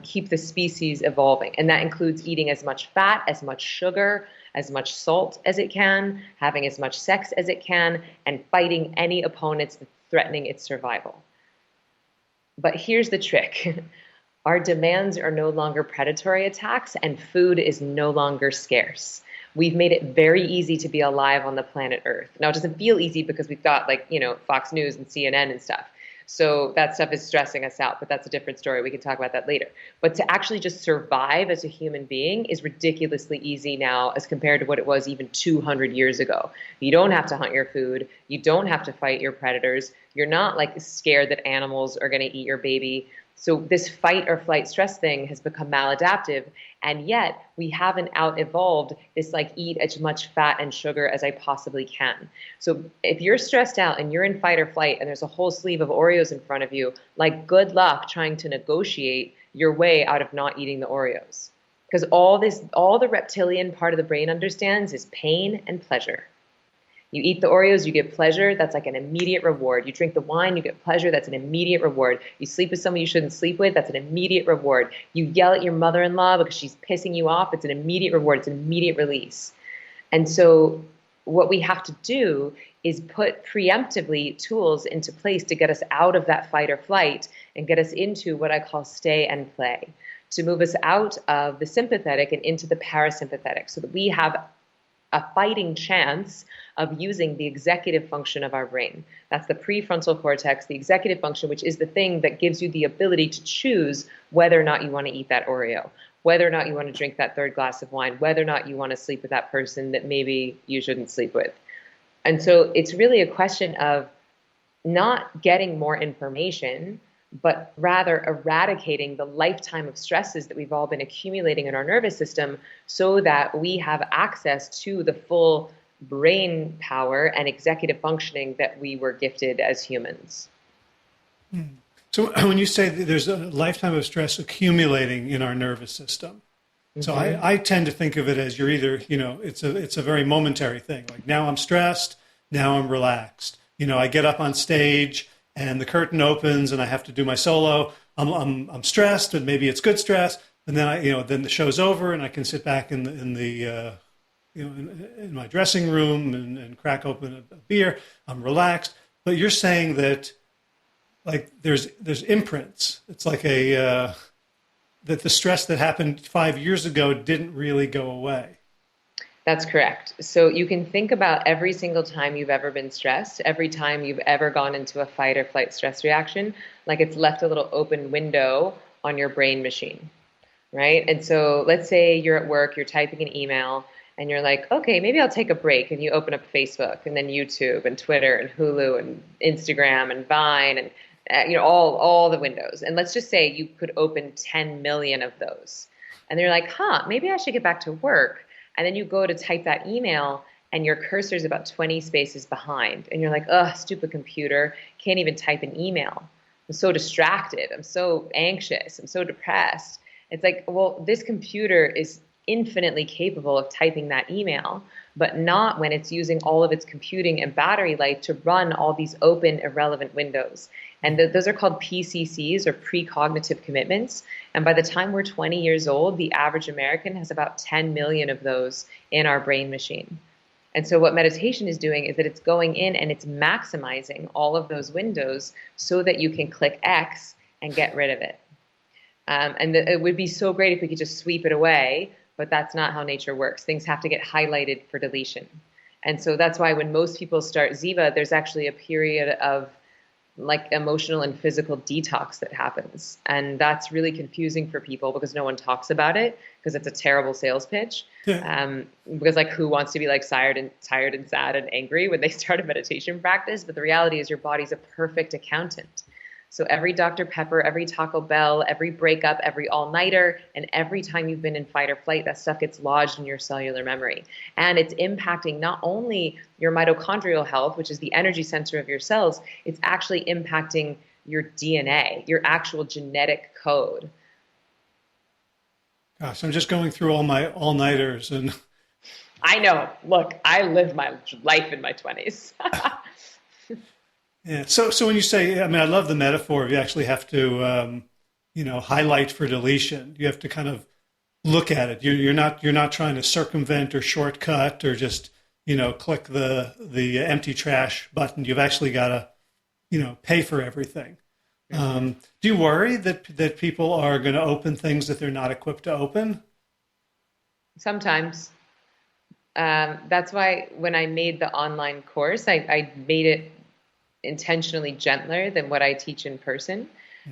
keep the species evolving. And that includes eating as much fat, as much sugar, as much salt as it can, having as much sex as it can, and fighting any opponents threatening its survival. But here's the trick. Our demands are no longer predatory attacks, and food is no longer scarce. We've made it very easy to be alive on the planet Earth. Now, it doesn't feel easy because we've got Fox News and CNN and stuff. So that stuff is stressing us out, but that's a different story. We can talk about that later. But to actually just survive as a human being is ridiculously easy now as compared to what it was even 200 years ago. You don't have to hunt your food. You don't have to fight your predators. You're not scared that animals are going to eat your baby. So this fight or flight stress thing has become maladaptive, and yet we haven't out-evolved this eat as much fat and sugar as I possibly can. So if you're stressed out and you're in fight or flight and there's a whole sleeve of Oreos in front of you, good luck trying to negotiate your way out of not eating the Oreos. Because all the reptilian part of the brain understands is pain and pleasure. You eat the Oreos, you get pleasure, that's an immediate reward. You drink the wine, you get pleasure, that's an immediate reward. You sleep with someone you shouldn't sleep with, that's an immediate reward. You yell at your mother-in-law because she's pissing you off, it's an immediate reward, it's an immediate release. And so what we have to do is put preemptively tools into place to get us out of that fight or flight and get us into what I call stay and play, to move us out of the sympathetic and into the parasympathetic so that we have a fighting chance of using the executive function of our brain. That's the prefrontal cortex, the executive function, which is the thing that gives you the ability to choose whether or not you want to eat that Oreo, whether or not you want to drink that third glass of wine, whether or not you want to sleep with that person that maybe you shouldn't sleep with. And so it's really a question of not getting more information, but rather eradicating the lifetime of stresses that we've all been accumulating in our nervous system so that we have access to the full brain power and executive functioning that we were gifted as humans. So when you say that there's a lifetime of stress accumulating in our nervous system, so I tend to think of it as you're either, it's a very momentary thing. Now I'm stressed, now I'm relaxed. I get up on stage and the curtain opens and I have to do my solo. I'm stressed, and maybe it's good stress. And then then the show's over and I can sit back in my dressing room and crack open a beer. I'm relaxed. But you're saying that there's imprints. It's that the stress that happened 5 years ago didn't really go away. That's correct. So you can think about every single time you've ever been stressed, every time you've ever gone into a fight or flight stress reaction, like it's left a little open window on your brain machine, right? And so let's say you're at work, you're typing an email, and you're like, okay, maybe I'll take a break. And you open up Facebook and then YouTube and Twitter and Hulu and Instagram and Vine and all the windows. And let's just say you could open 10 million of those. And they're like, maybe I should get back to work. And then you go to type that email and your cursor is about 20 spaces behind. And you're like, stupid computer, can't even type an email. I'm so distracted. I'm so anxious. I'm so depressed. It's like, well, this computer is infinitely capable of typing that email, but not when it's using all of its computing and battery life to run all these open, irrelevant windows. And those are called PCCs, or precognitive commitments. And by the time we're 20 years old, the average American has about 10 million of those in our brain machine. And so what meditation is doing is that it's going in and it's maximizing all of those windows so that you can click X and get rid of it. It would be so great if we could just sweep it away, but that's not how nature works. Things have to get highlighted for deletion. And so that's why when most people start Ziva, there's actually a period of emotional and physical detox that happens. And that's really confusing for people because no one talks about it because it's a terrible sales pitch. Yeah. Because who wants to be tired and sad and angry when they start a meditation practice? But the reality is your body's a perfect accountant. So every Dr. Pepper, every Taco Bell, every breakup, every all-nighter, and every time you've been in fight or flight, that stuff gets lodged in your cellular memory. And it's impacting not only your mitochondrial health, which is the energy center of your cells, it's actually impacting your DNA, your actual genetic code. Gosh, I'm just going through all my all-nighters and I know. Look, I lived my life in my 20s. yeah. So when you say, I mean, I love the metaphor of you actually have to, highlight for deletion. You have to kind of look at it. You're not trying to circumvent or shortcut or just, click the empty trash button. You've actually got to, pay for everything. Do you worry that people are going to open things that they're not equipped to open? Sometimes. That's why when I made the online course, I made it intentionally gentler than what I teach in person,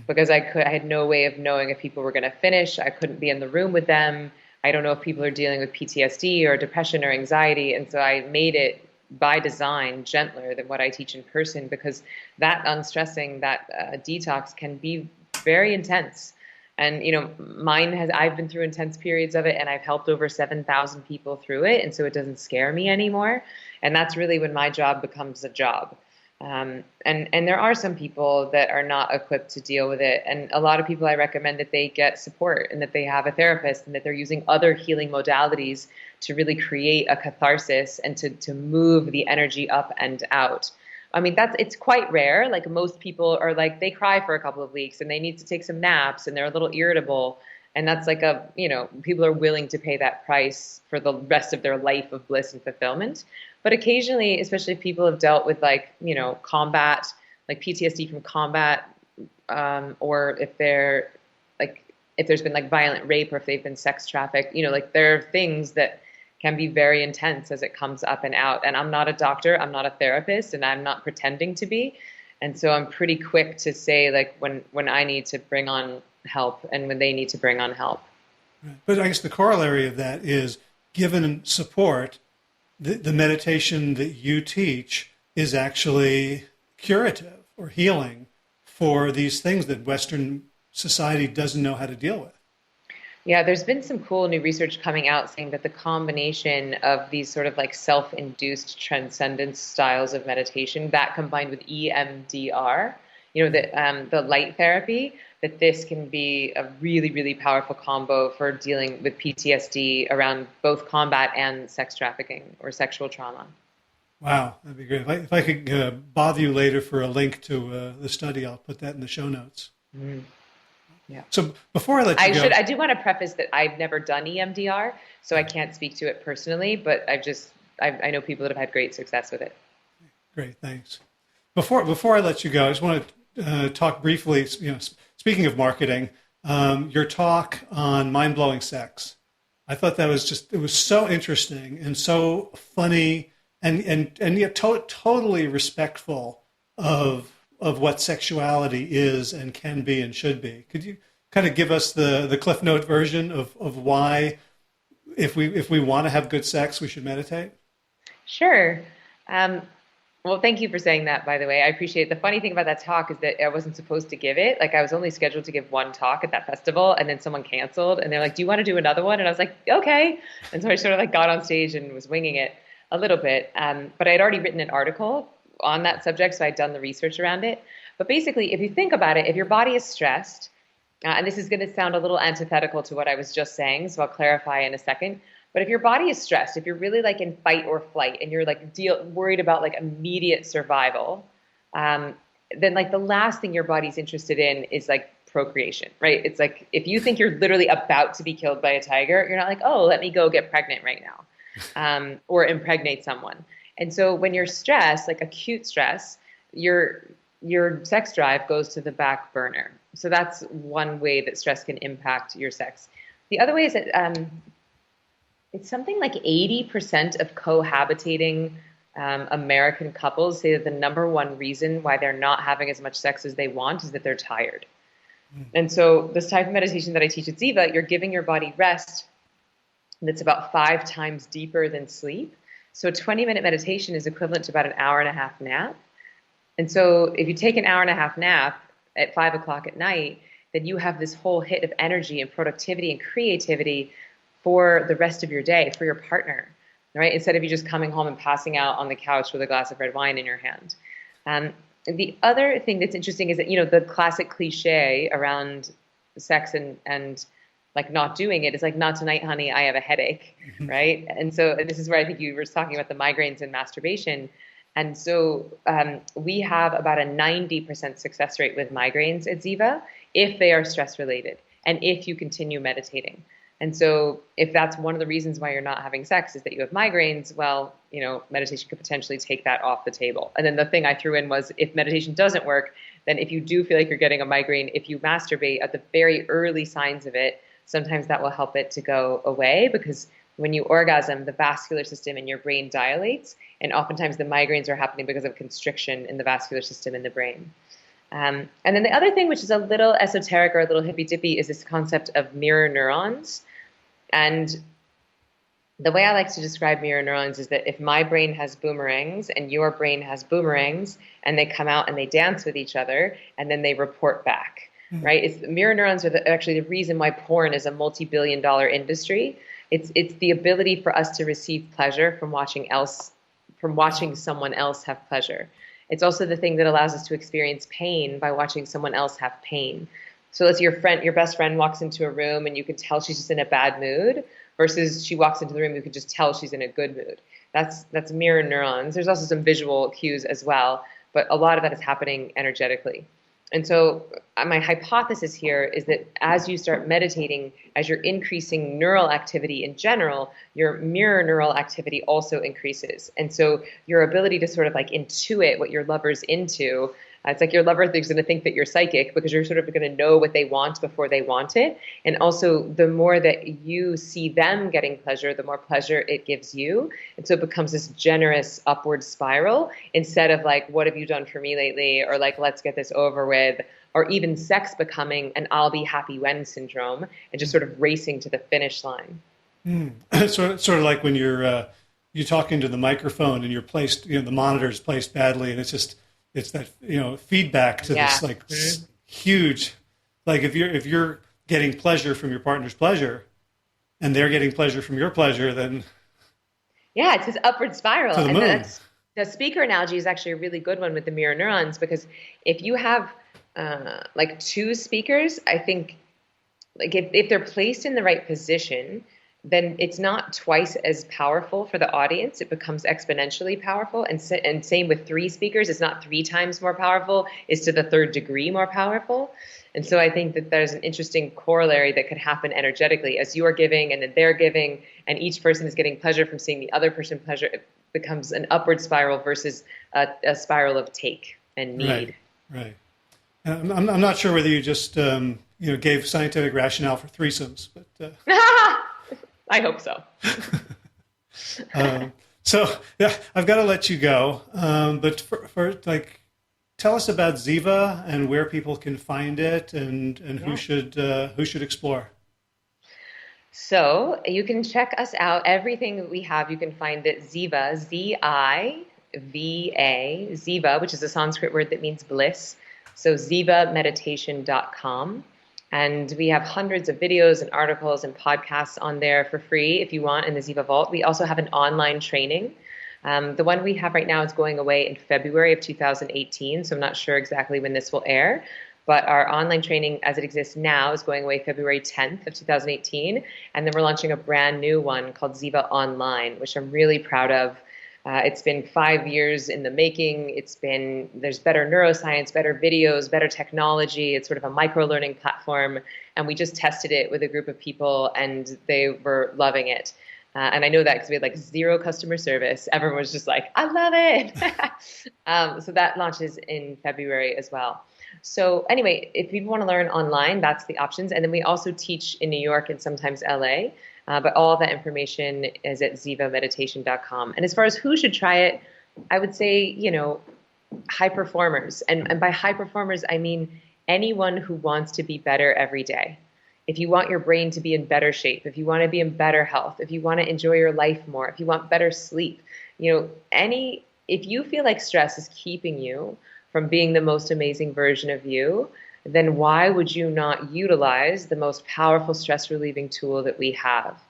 because I had no way of knowing if people were going to finish. I couldn't be in the room with them. I don't know if people are dealing with PTSD or depression or anxiety. And so I made it by design gentler than what I teach in person, because that unstressing, that detox can be very intense. And, I've been through intense periods of it, and I've helped over 7,000 people through it. And so it doesn't scare me anymore. And that's really when my job becomes a job. And there are some people that are not equipped to deal with it. And a lot of people, I recommend that they get support and that they have a therapist and that they're using other healing modalities to really create a catharsis and to move the energy up and out. I mean, it's quite rare. Like, most people are like, they cry for a couple of weeks and they need to take some naps and they're a little irritable. And that's like people are willing to pay that price for the rest of their life of bliss and fulfillment. But occasionally, especially if people have dealt with combat, like PTSD from combat, or if there's been like violent rape, or if they've been sex trafficked, there are things that can be very intense as it comes up and out. And I'm not a doctor, I'm not a therapist, and I'm not pretending to be. And so I'm pretty quick to say, like, when I need to bring on help and when they need to bring on help. Right. But I guess the corollary of that is, given support, the meditation that you teach is actually curative or healing for these things that Western society doesn't know how to deal with. Yeah, there's been some cool new research coming out saying that the combination of these sort of like self-induced transcendence styles of meditation, that combined with EMDR, the light therapy, that this can be a really, really powerful combo for dealing with PTSD around both combat and sex trafficking or sexual trauma. Wow, that'd be great. If I could bother you later for a link to the study, I'll put that in the show notes. Mm. Yeah. So before I let you go, I do want to preface that I've never done EMDR, so I can't speak to it personally, but I know people that have had great success with it. Great, thanks. Before I let you go, I just want to talk briefly. Speaking of marketing, your talk on mind-blowing sex. I thought that it was so interesting and so funny, and yet totally respectful of what sexuality is and can be and should be. Could you kind of give us the Cliff Note version of why, if we want to have good sex, we should meditate? Sure. Well, thank you for saying that, by the way. I appreciate it. The funny thing about that talk is that I wasn't supposed to give it. Like, I was only scheduled to give one talk at that festival, and then someone canceled, and they're like, do you want to do another one? And I was like, okay. And so I sort of like got on stage and was winging it a little bit. But I had already written an article on that subject, so I'd done the research around it. But basically, if you think about it, if your body is stressed, and this is going to sound a little antithetical to what I was just saying, so I'll clarify in a second. But if your body is stressed, if you're really like in fight or flight and you're like worried about like immediate survival, then like the last thing your body's interested in is like procreation, right? It's like if you think you're literally about to be killed by a tiger, you're not like, oh, let me go get pregnant right now, or impregnate someone. And so when you're stressed, like acute stress, your sex drive goes to the back burner. So that's one way that stress can impact your sex. The other way is that it's something like 80% of cohabitating American couples say that the number one reason why they're not having as much sex as they want is that they're tired. And so this type of meditation that I teach at Ziva, you're giving your body rest that's about 5 times deeper than sleep. So a 20-minute meditation is equivalent to about an hour and a half nap. And so if you take an hour and a half nap, at 5 o'clock at night, then you have this whole hit of energy and productivity and creativity for the rest of your day, for your partner, right? Instead of you just coming home and passing out on the couch with a glass of red wine in your hand. The other thing that's interesting is that, the classic cliche around sex and like not doing it is like, not tonight, honey, I have a headache, right? And so this is where I think you were talking about the migraines and masturbation. And so we have about a 90% success rate with migraines at Ziva if they are stress related and if you continue meditating. And so if that's one of the reasons why you're not having sex is that you have migraines, well, meditation could potentially take that off the table. And then the thing I threw in was, if meditation doesn't work, then if you do feel like you're getting a migraine, if you masturbate at the very early signs of it, sometimes that will help it to go away, because when you orgasm, the vascular system in your brain dilates, and oftentimes the migraines are happening because of constriction in the vascular system in the brain. And then the other thing, which is a little esoteric or a little hippy-dippy, is this concept of mirror neurons. And the way I like to describe mirror neurons is that if my brain has boomerangs and your brain has boomerangs, and they come out and they dance with each other, and then they report back, right? Mirror neurons are actually the reason why porn is a multi-billion-dollar industry. It's the ability for us to receive pleasure from watching someone else have pleasure. It's also the thing that allows us to experience pain by watching someone else have pain. So let's say your best friend walks into a room and you can tell she's just in a bad mood, versus she walks into the room, you can just tell she's in a good mood. That's mirror neurons. There's also some visual cues as well, but a lot of that is happening energetically. And so my hypothesis here is that as you start meditating, as you're increasing neural activity in general, your mirror neural activity also increases. And so your ability to sort of like intuit what your lover's into, it's like your lover is going to think that you're psychic, because you're sort of going to know what they want before they want it. And also, the more that you see them getting pleasure, the more pleasure it gives you. And so it becomes this generous upward spiral, instead of like, what have you done for me lately? Or like, let's get this over with. Or even sex becoming an I'll be happy when syndrome, and just sort of racing to the finish line. Sort of like when you're talking to the microphone and you're placed, the monitor's placed badly, and it's that feedback to this like huge, like if you're getting pleasure from your partner's pleasure, and they're getting pleasure from your pleasure, then it's this upward spiral. To the moon. The speaker analogy is actually a really good one with the mirror neurons, because if you have like two speakers, I think like if they're placed in the right position, then it's not twice as powerful for the audience. It becomes exponentially powerful. And same with three speakers. It's not 3 times more powerful. It's to the 3rd degree more powerful. And so I think that there's an interesting corollary that could happen energetically as you are giving and then they're giving, and each person is getting pleasure from seeing the other person pleasure. It becomes an upward spiral versus a spiral of take and need. Right. I'm not sure whether you just gave scientific rationale for threesomes, but. I hope so. So yeah, I've got to let you go. But for tell us about Ziva and where people can find it, and who should explore. So you can check us out. Everything that we have, you can find at Ziva, Ziva, Ziva, which is a Sanskrit word that means bliss. So zivameditation.com. And we have hundreds of videos and articles and podcasts on there for free if you want in the Ziva Vault. We also have an online training. The one we have right now is going away in February of 2018, so I'm not sure exactly when this will air. But our online training as it exists now is going away February 10th of 2018. And then we're launching a brand new one called Ziva Online, which I'm really proud of. It's been 5 years in the making. There's better neuroscience, better videos, better technology. It's sort of a micro-learning platform. And we just tested it with a group of people and they were loving it. And I know that because we had like 0 customer service. Everyone was just like, I love it. So that launches in February as well. So anyway, if people want to learn online, that's the options. And then we also teach in New York and sometimes LA. But all that information is at zivameditation.com. And as far as who should try it, I would say, high performers. And by high performers, I mean anyone who wants to be better every day. If you want your brain to be in better shape, if you want to be in better health, if you want to enjoy your life more, if you want better sleep, if you feel like stress is keeping you from being the most amazing version of you, then why would you not utilize the most powerful stress relieving tool that we have?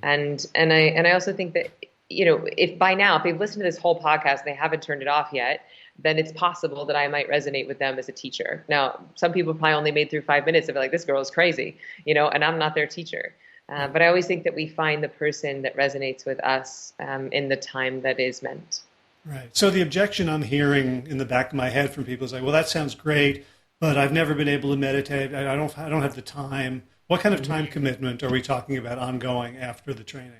And I also think that, if by now, if they've listened to this whole podcast and they haven't turned it off yet, then it's possible that I might resonate with them as a teacher. Now, some people probably only made through 5 minutes and be like, this girl is crazy, and I'm not their teacher. But I always think that we find the person that resonates with us in the time that is meant. Right. So the objection I'm hearing in the back of my head from people is like, well, that sounds great, but I've never been able to meditate. I don't have the time. What kind of time commitment are we talking about ongoing after the training?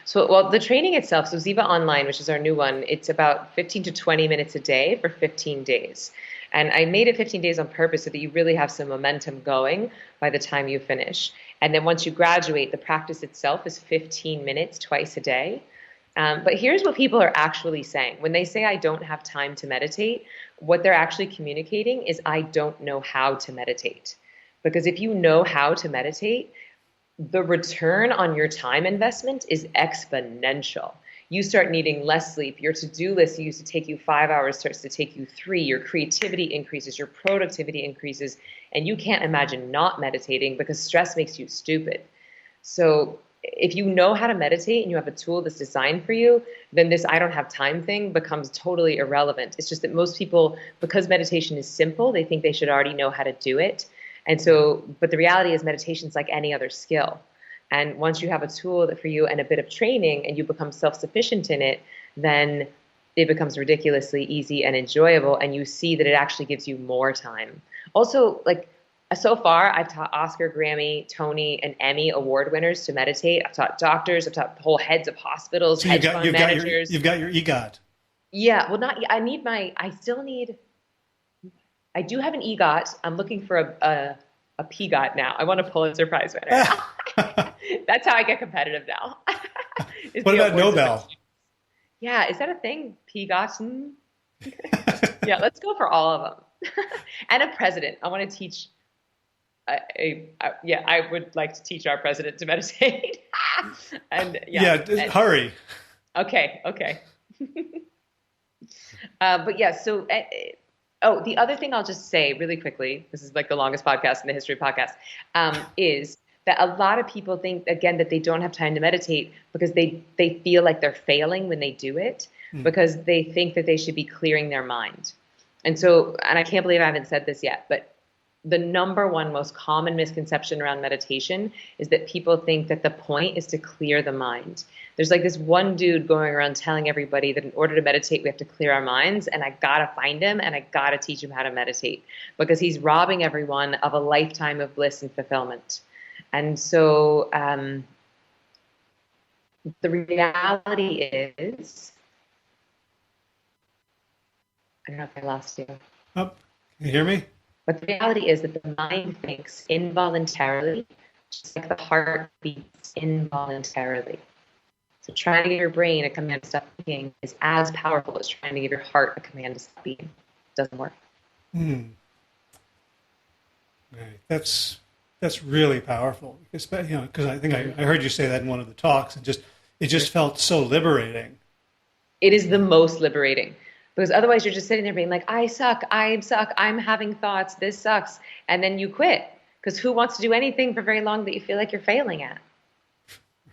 So, well, the training itself, so Ziva Online, which is our new one, it's about 15 to 20 minutes a day for 15 days. And I made it 15 days on purpose so that you really have some momentum going by the time you finish. And then once you graduate, the practice itself is 15 minutes twice a day. But here's what people are actually saying. When they say, I don't have time to meditate, what they're actually communicating is, I don't know how to meditate. Because if you know how to meditate, the return on your time investment is exponential. You start needing less sleep. Your to-do list used to take you 5 hours starts to take you 3. Your creativity increases, your productivity increases, and you can't imagine not meditating because stress makes you stupid. So if you know how to meditate and you have a tool that's designed for you, then this I don't have time thing becomes totally irrelevant. It's just that most people, because meditation is simple, they think they should already know how to do it. And so, but the reality is meditation is like any other skill. And once you have a tool that for you and a bit of training and you become self-sufficient in it, then it becomes ridiculously easy and enjoyable. And you see that it actually gives you more time. Also, like so far, I've taught Oscar, Grammy, Tony, and Emmy award winners to meditate. I've taught doctors. I've taught whole heads of hospitals, So hedge fund managers. You've got your EGOT. Yeah, well, I do have an EGOT. I'm looking for a PGOT now. I want a Pulitzer Prize winner. That's how I get competitive now. What about Nobel? Yeah, is that a thing? PGOT? Yeah, let's go for all of them. And a president. I want to teach. I would like to teach our president to meditate. Hurry. Okay. But yeah, so. The other thing I'll just say really quickly, this is like the longest podcast in the history of podcasts, is that a lot of people think, again, that they don't have time to meditate because they feel like they're failing when they do it because they think that they should be clearing their mind. And I can't believe I haven't said this yet, but the number one most common misconception around meditation is that people think that the point is to clear the mind. There's like this one dude going around telling everybody that in order to meditate, we have to clear our minds. And I got to find him and I got to teach him how to meditate because he's robbing everyone of a lifetime of bliss and fulfillment. And so the reality is, I don't know if I lost you. Oh, can you hear me? But the reality is that the mind thinks involuntarily, just like the heart beats involuntarily. So trying to give your brain a command to stop thinking is as powerful as trying to give your heart a command to stop beating. It doesn't work. Right. That's really powerful. Because I think I heard you say that in one of the talks, and it just felt so liberating. It is the most liberating. Because otherwise you're just sitting there being like, I suck, I'm having thoughts, this sucks. And then you quit. Because who wants to do anything for very long that you feel like you're failing at?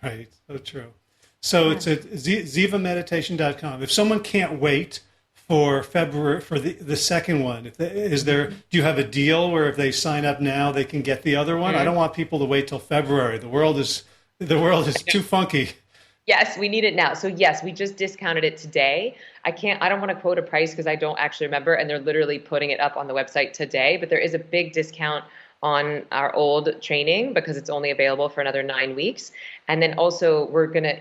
Right, so true. So it's at zivameditation.com. If someone can't wait for February, for the second one, do you have a deal where if they sign up now, they can get the other one? I don't want people to wait till February. The world is too funky. Yes, we need it now. So yes, we just discounted it today. I don't want to quote a price because I don't actually remember, and they're literally putting it up on the website today, but there is a big discount on our old training because it's only available for another 9 weeks. And then also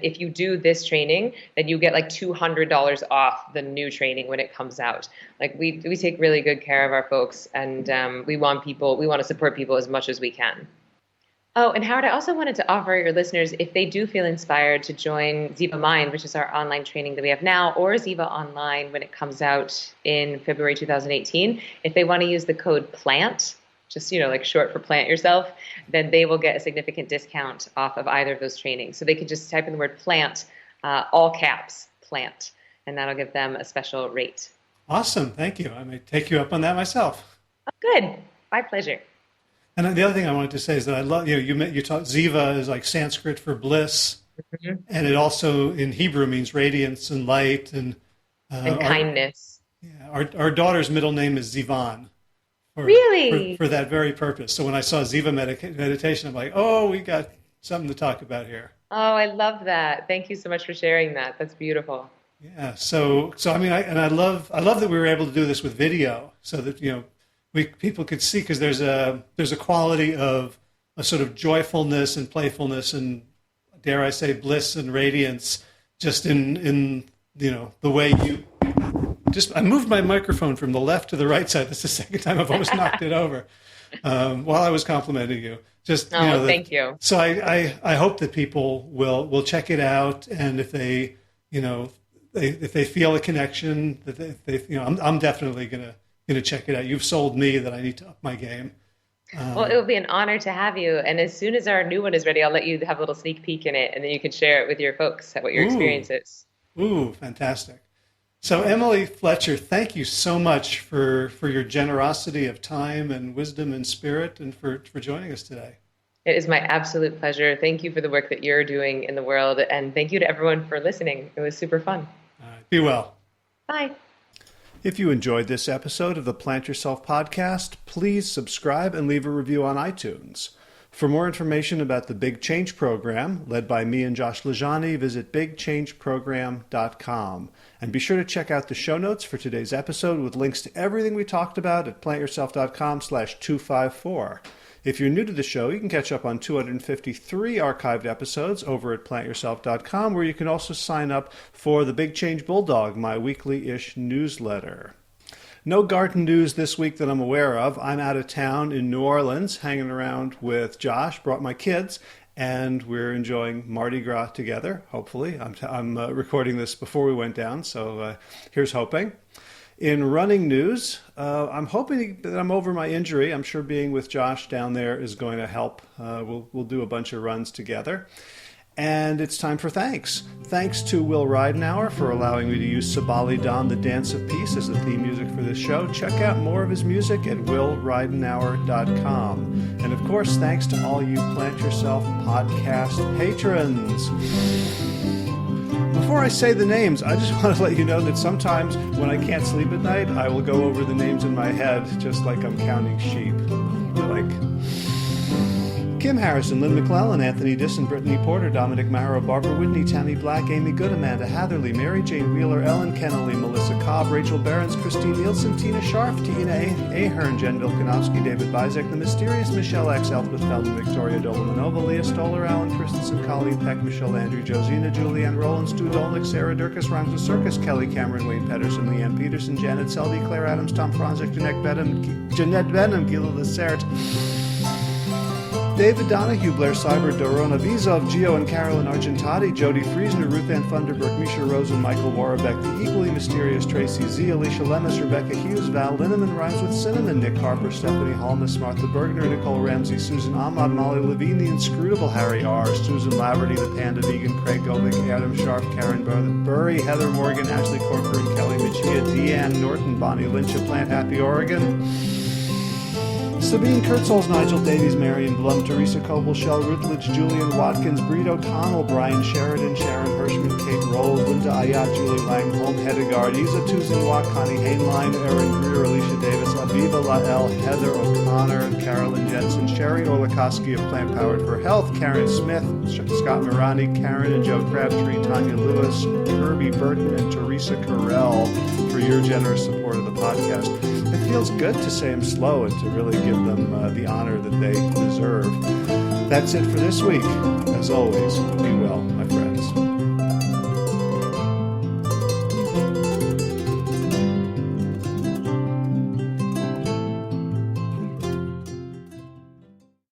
if you do this training, then you get like $200 off the new training when it comes out. Like we take really good care of our folks, and we want to support people as much as we can. Oh, and Howard, I also wanted to offer your listeners, if they do feel inspired to join Ziva Mind, which is our online training that we have now, or Ziva Online when it comes out in February 2018, if they want to use the code PLANT, just, like short for plant yourself, then they will get a significant discount off of either of those trainings. So they could just type in the word PLANT, all caps, PLANT, and that'll give them a special rate. Awesome. Thank you. I may take you up on that myself. Oh, good. My pleasure. And the other thing I wanted to say is that I love, you taught Ziva is like Sanskrit for bliss, Mhm. and it also in Hebrew means radiance and light. And And kindness. our daughter's middle name is Zivan Really? for that very purpose. So when I saw Ziva meditation, I'm like, oh, we got something to talk about here. Oh, I love that. Thank you so much for sharing that. That's beautiful. Yeah. So I mean, I love that we were able to do this with video, so that people could see, because there's a quality of a sort of joyfulness and playfulness and, dare I say, bliss and radiance just in the way you just. I moved my microphone from the left to the right side. That's the second time I've almost knocked it over while I was complimenting you. Just Thank you. So I hope that people will check it out, and if they if they feel a connection, that I'm definitely gonna check it out. You've sold me that I need to up my game. Well, it will be an honor to have you. And as soon as our new one is ready, I'll let you have a little sneak peek in it, and then you can share it with your folks, what your experience is. Ooh, fantastic. So Emily Fletcher, thank you so much for your generosity of time and wisdom and spirit, and for joining us today. It is my absolute pleasure. Thank you for the work that you're doing in the world, and thank you to everyone for listening. It was super fun. All right, be well. Bye. If you enjoyed this episode of the Plant Yourself podcast, please subscribe and leave a review on iTunes. For more information about the Big Change Program, led by me and Josh Lajani, visit bigchangeprogram.com. And be sure to check out the show notes for today's episode with links to everything we talked about at plantyourself.com/254. If you're new to the show, you can catch up on 253 archived episodes over at plantyourself.com, where you can also sign up for the Big Change Bulldog, my weekly-ish newsletter. No garden news this week that I'm aware of. I'm out of town in New Orleans, hanging around with Josh, brought my kids, and we're enjoying Mardi Gras together, hopefully. I'm recording this before we went down, so here's hoping. In running news, I'm hoping that I'm over my injury. I'm sure being with Josh down there is going to help. We'll do a bunch of runs together. And it's time for thanks. Thanks to Will Ridenauer for allowing me to use Sabali Dan, the Dance of Peace, as the theme music for this show. Check out more of his music at willridenauer.com. And of course, thanks to all you Plant Yourself podcast patrons. Before I say the names, I just want to let you know that sometimes when I can't sleep at night, I will go over the names in my head just like I'm counting sheep. Like Kim Harrison, Lynn McClellan, Anthony Disson, Brittany Porter, Dominic Marrow, Barbara Whitney, Tammy Black, Amy Good, Amanda Hatherley, Mary Jane Wheeler, Ellen Kennelly, Melissa Cobb, Rachel Behrens, Christine Nielsen, Tina Scharf, Tina Ahern, Jen Vilkanovsky, David Bizek, The Mysterious Michelle X, Elspeth Feldman, Victoria Dolomanova, Leah Stoller, Alan Christensen, Colleen Peck, Michelle Andrew, Josina, Julianne Rowland, Stu Dolnick, Sarah Durkis, Rhymes with Circus, Kelly Cameron, Wayne Pedersen, Leanne Peterson, Janet Selby, Claire Adams, Tom Franzik, Jeanette Benham, Gila Lacerte, David Donahue, Blair Cyber, Dorona Vizov, Gio and Carolyn Argentati, Jody Friesner, Ruth Ann Thunderberg, Misha Rosen, Michael Warbeck, the equally mysterious Tracy Z, Alicia Lemus, Rebecca Hughes, Val Linneman, Rhymes with Cinnamon, Nick Harper, Stephanie Holmes, Martha Bergner, Nicole Ramsey, Susan Ahmad, Molly Levine, the inscrutable Harry R., Susan Laverty, the Panda Vegan, Craig Govick, Adam Sharp, Karen Burry, Heather Morgan, Ashley Corcoran, Kelly Machia, Deanne Norton, Bonnie Lynch of Plant Happy Oregon, Sabine Kurtzholz, Nigel Davies, Marion Blum, Teresa Coble, Shell Rutledge, Julian Watkins, Breed O'Connell, Brian Sheridan, Sharon Hirschman, Kate Rolls, Linda Ayat, Julie Langholm, Hedegaard, Isa Tuzingwa, Connie Hainline, Erin Greer, Alicia Davis, Aviva Lael, Heather O'Connor, Carolyn Jensen, Sherry Olakowski of Plant Powered for Health, Karen Smith, Scott Marani, Karen and Joe Crabtree, Tanya Lewis, Kirby Burton, and Teresa Carell for your generous support of the podcast. It feels good to say them slow and to really give them the honor that they deserve. That's it for this week. As always, be well, my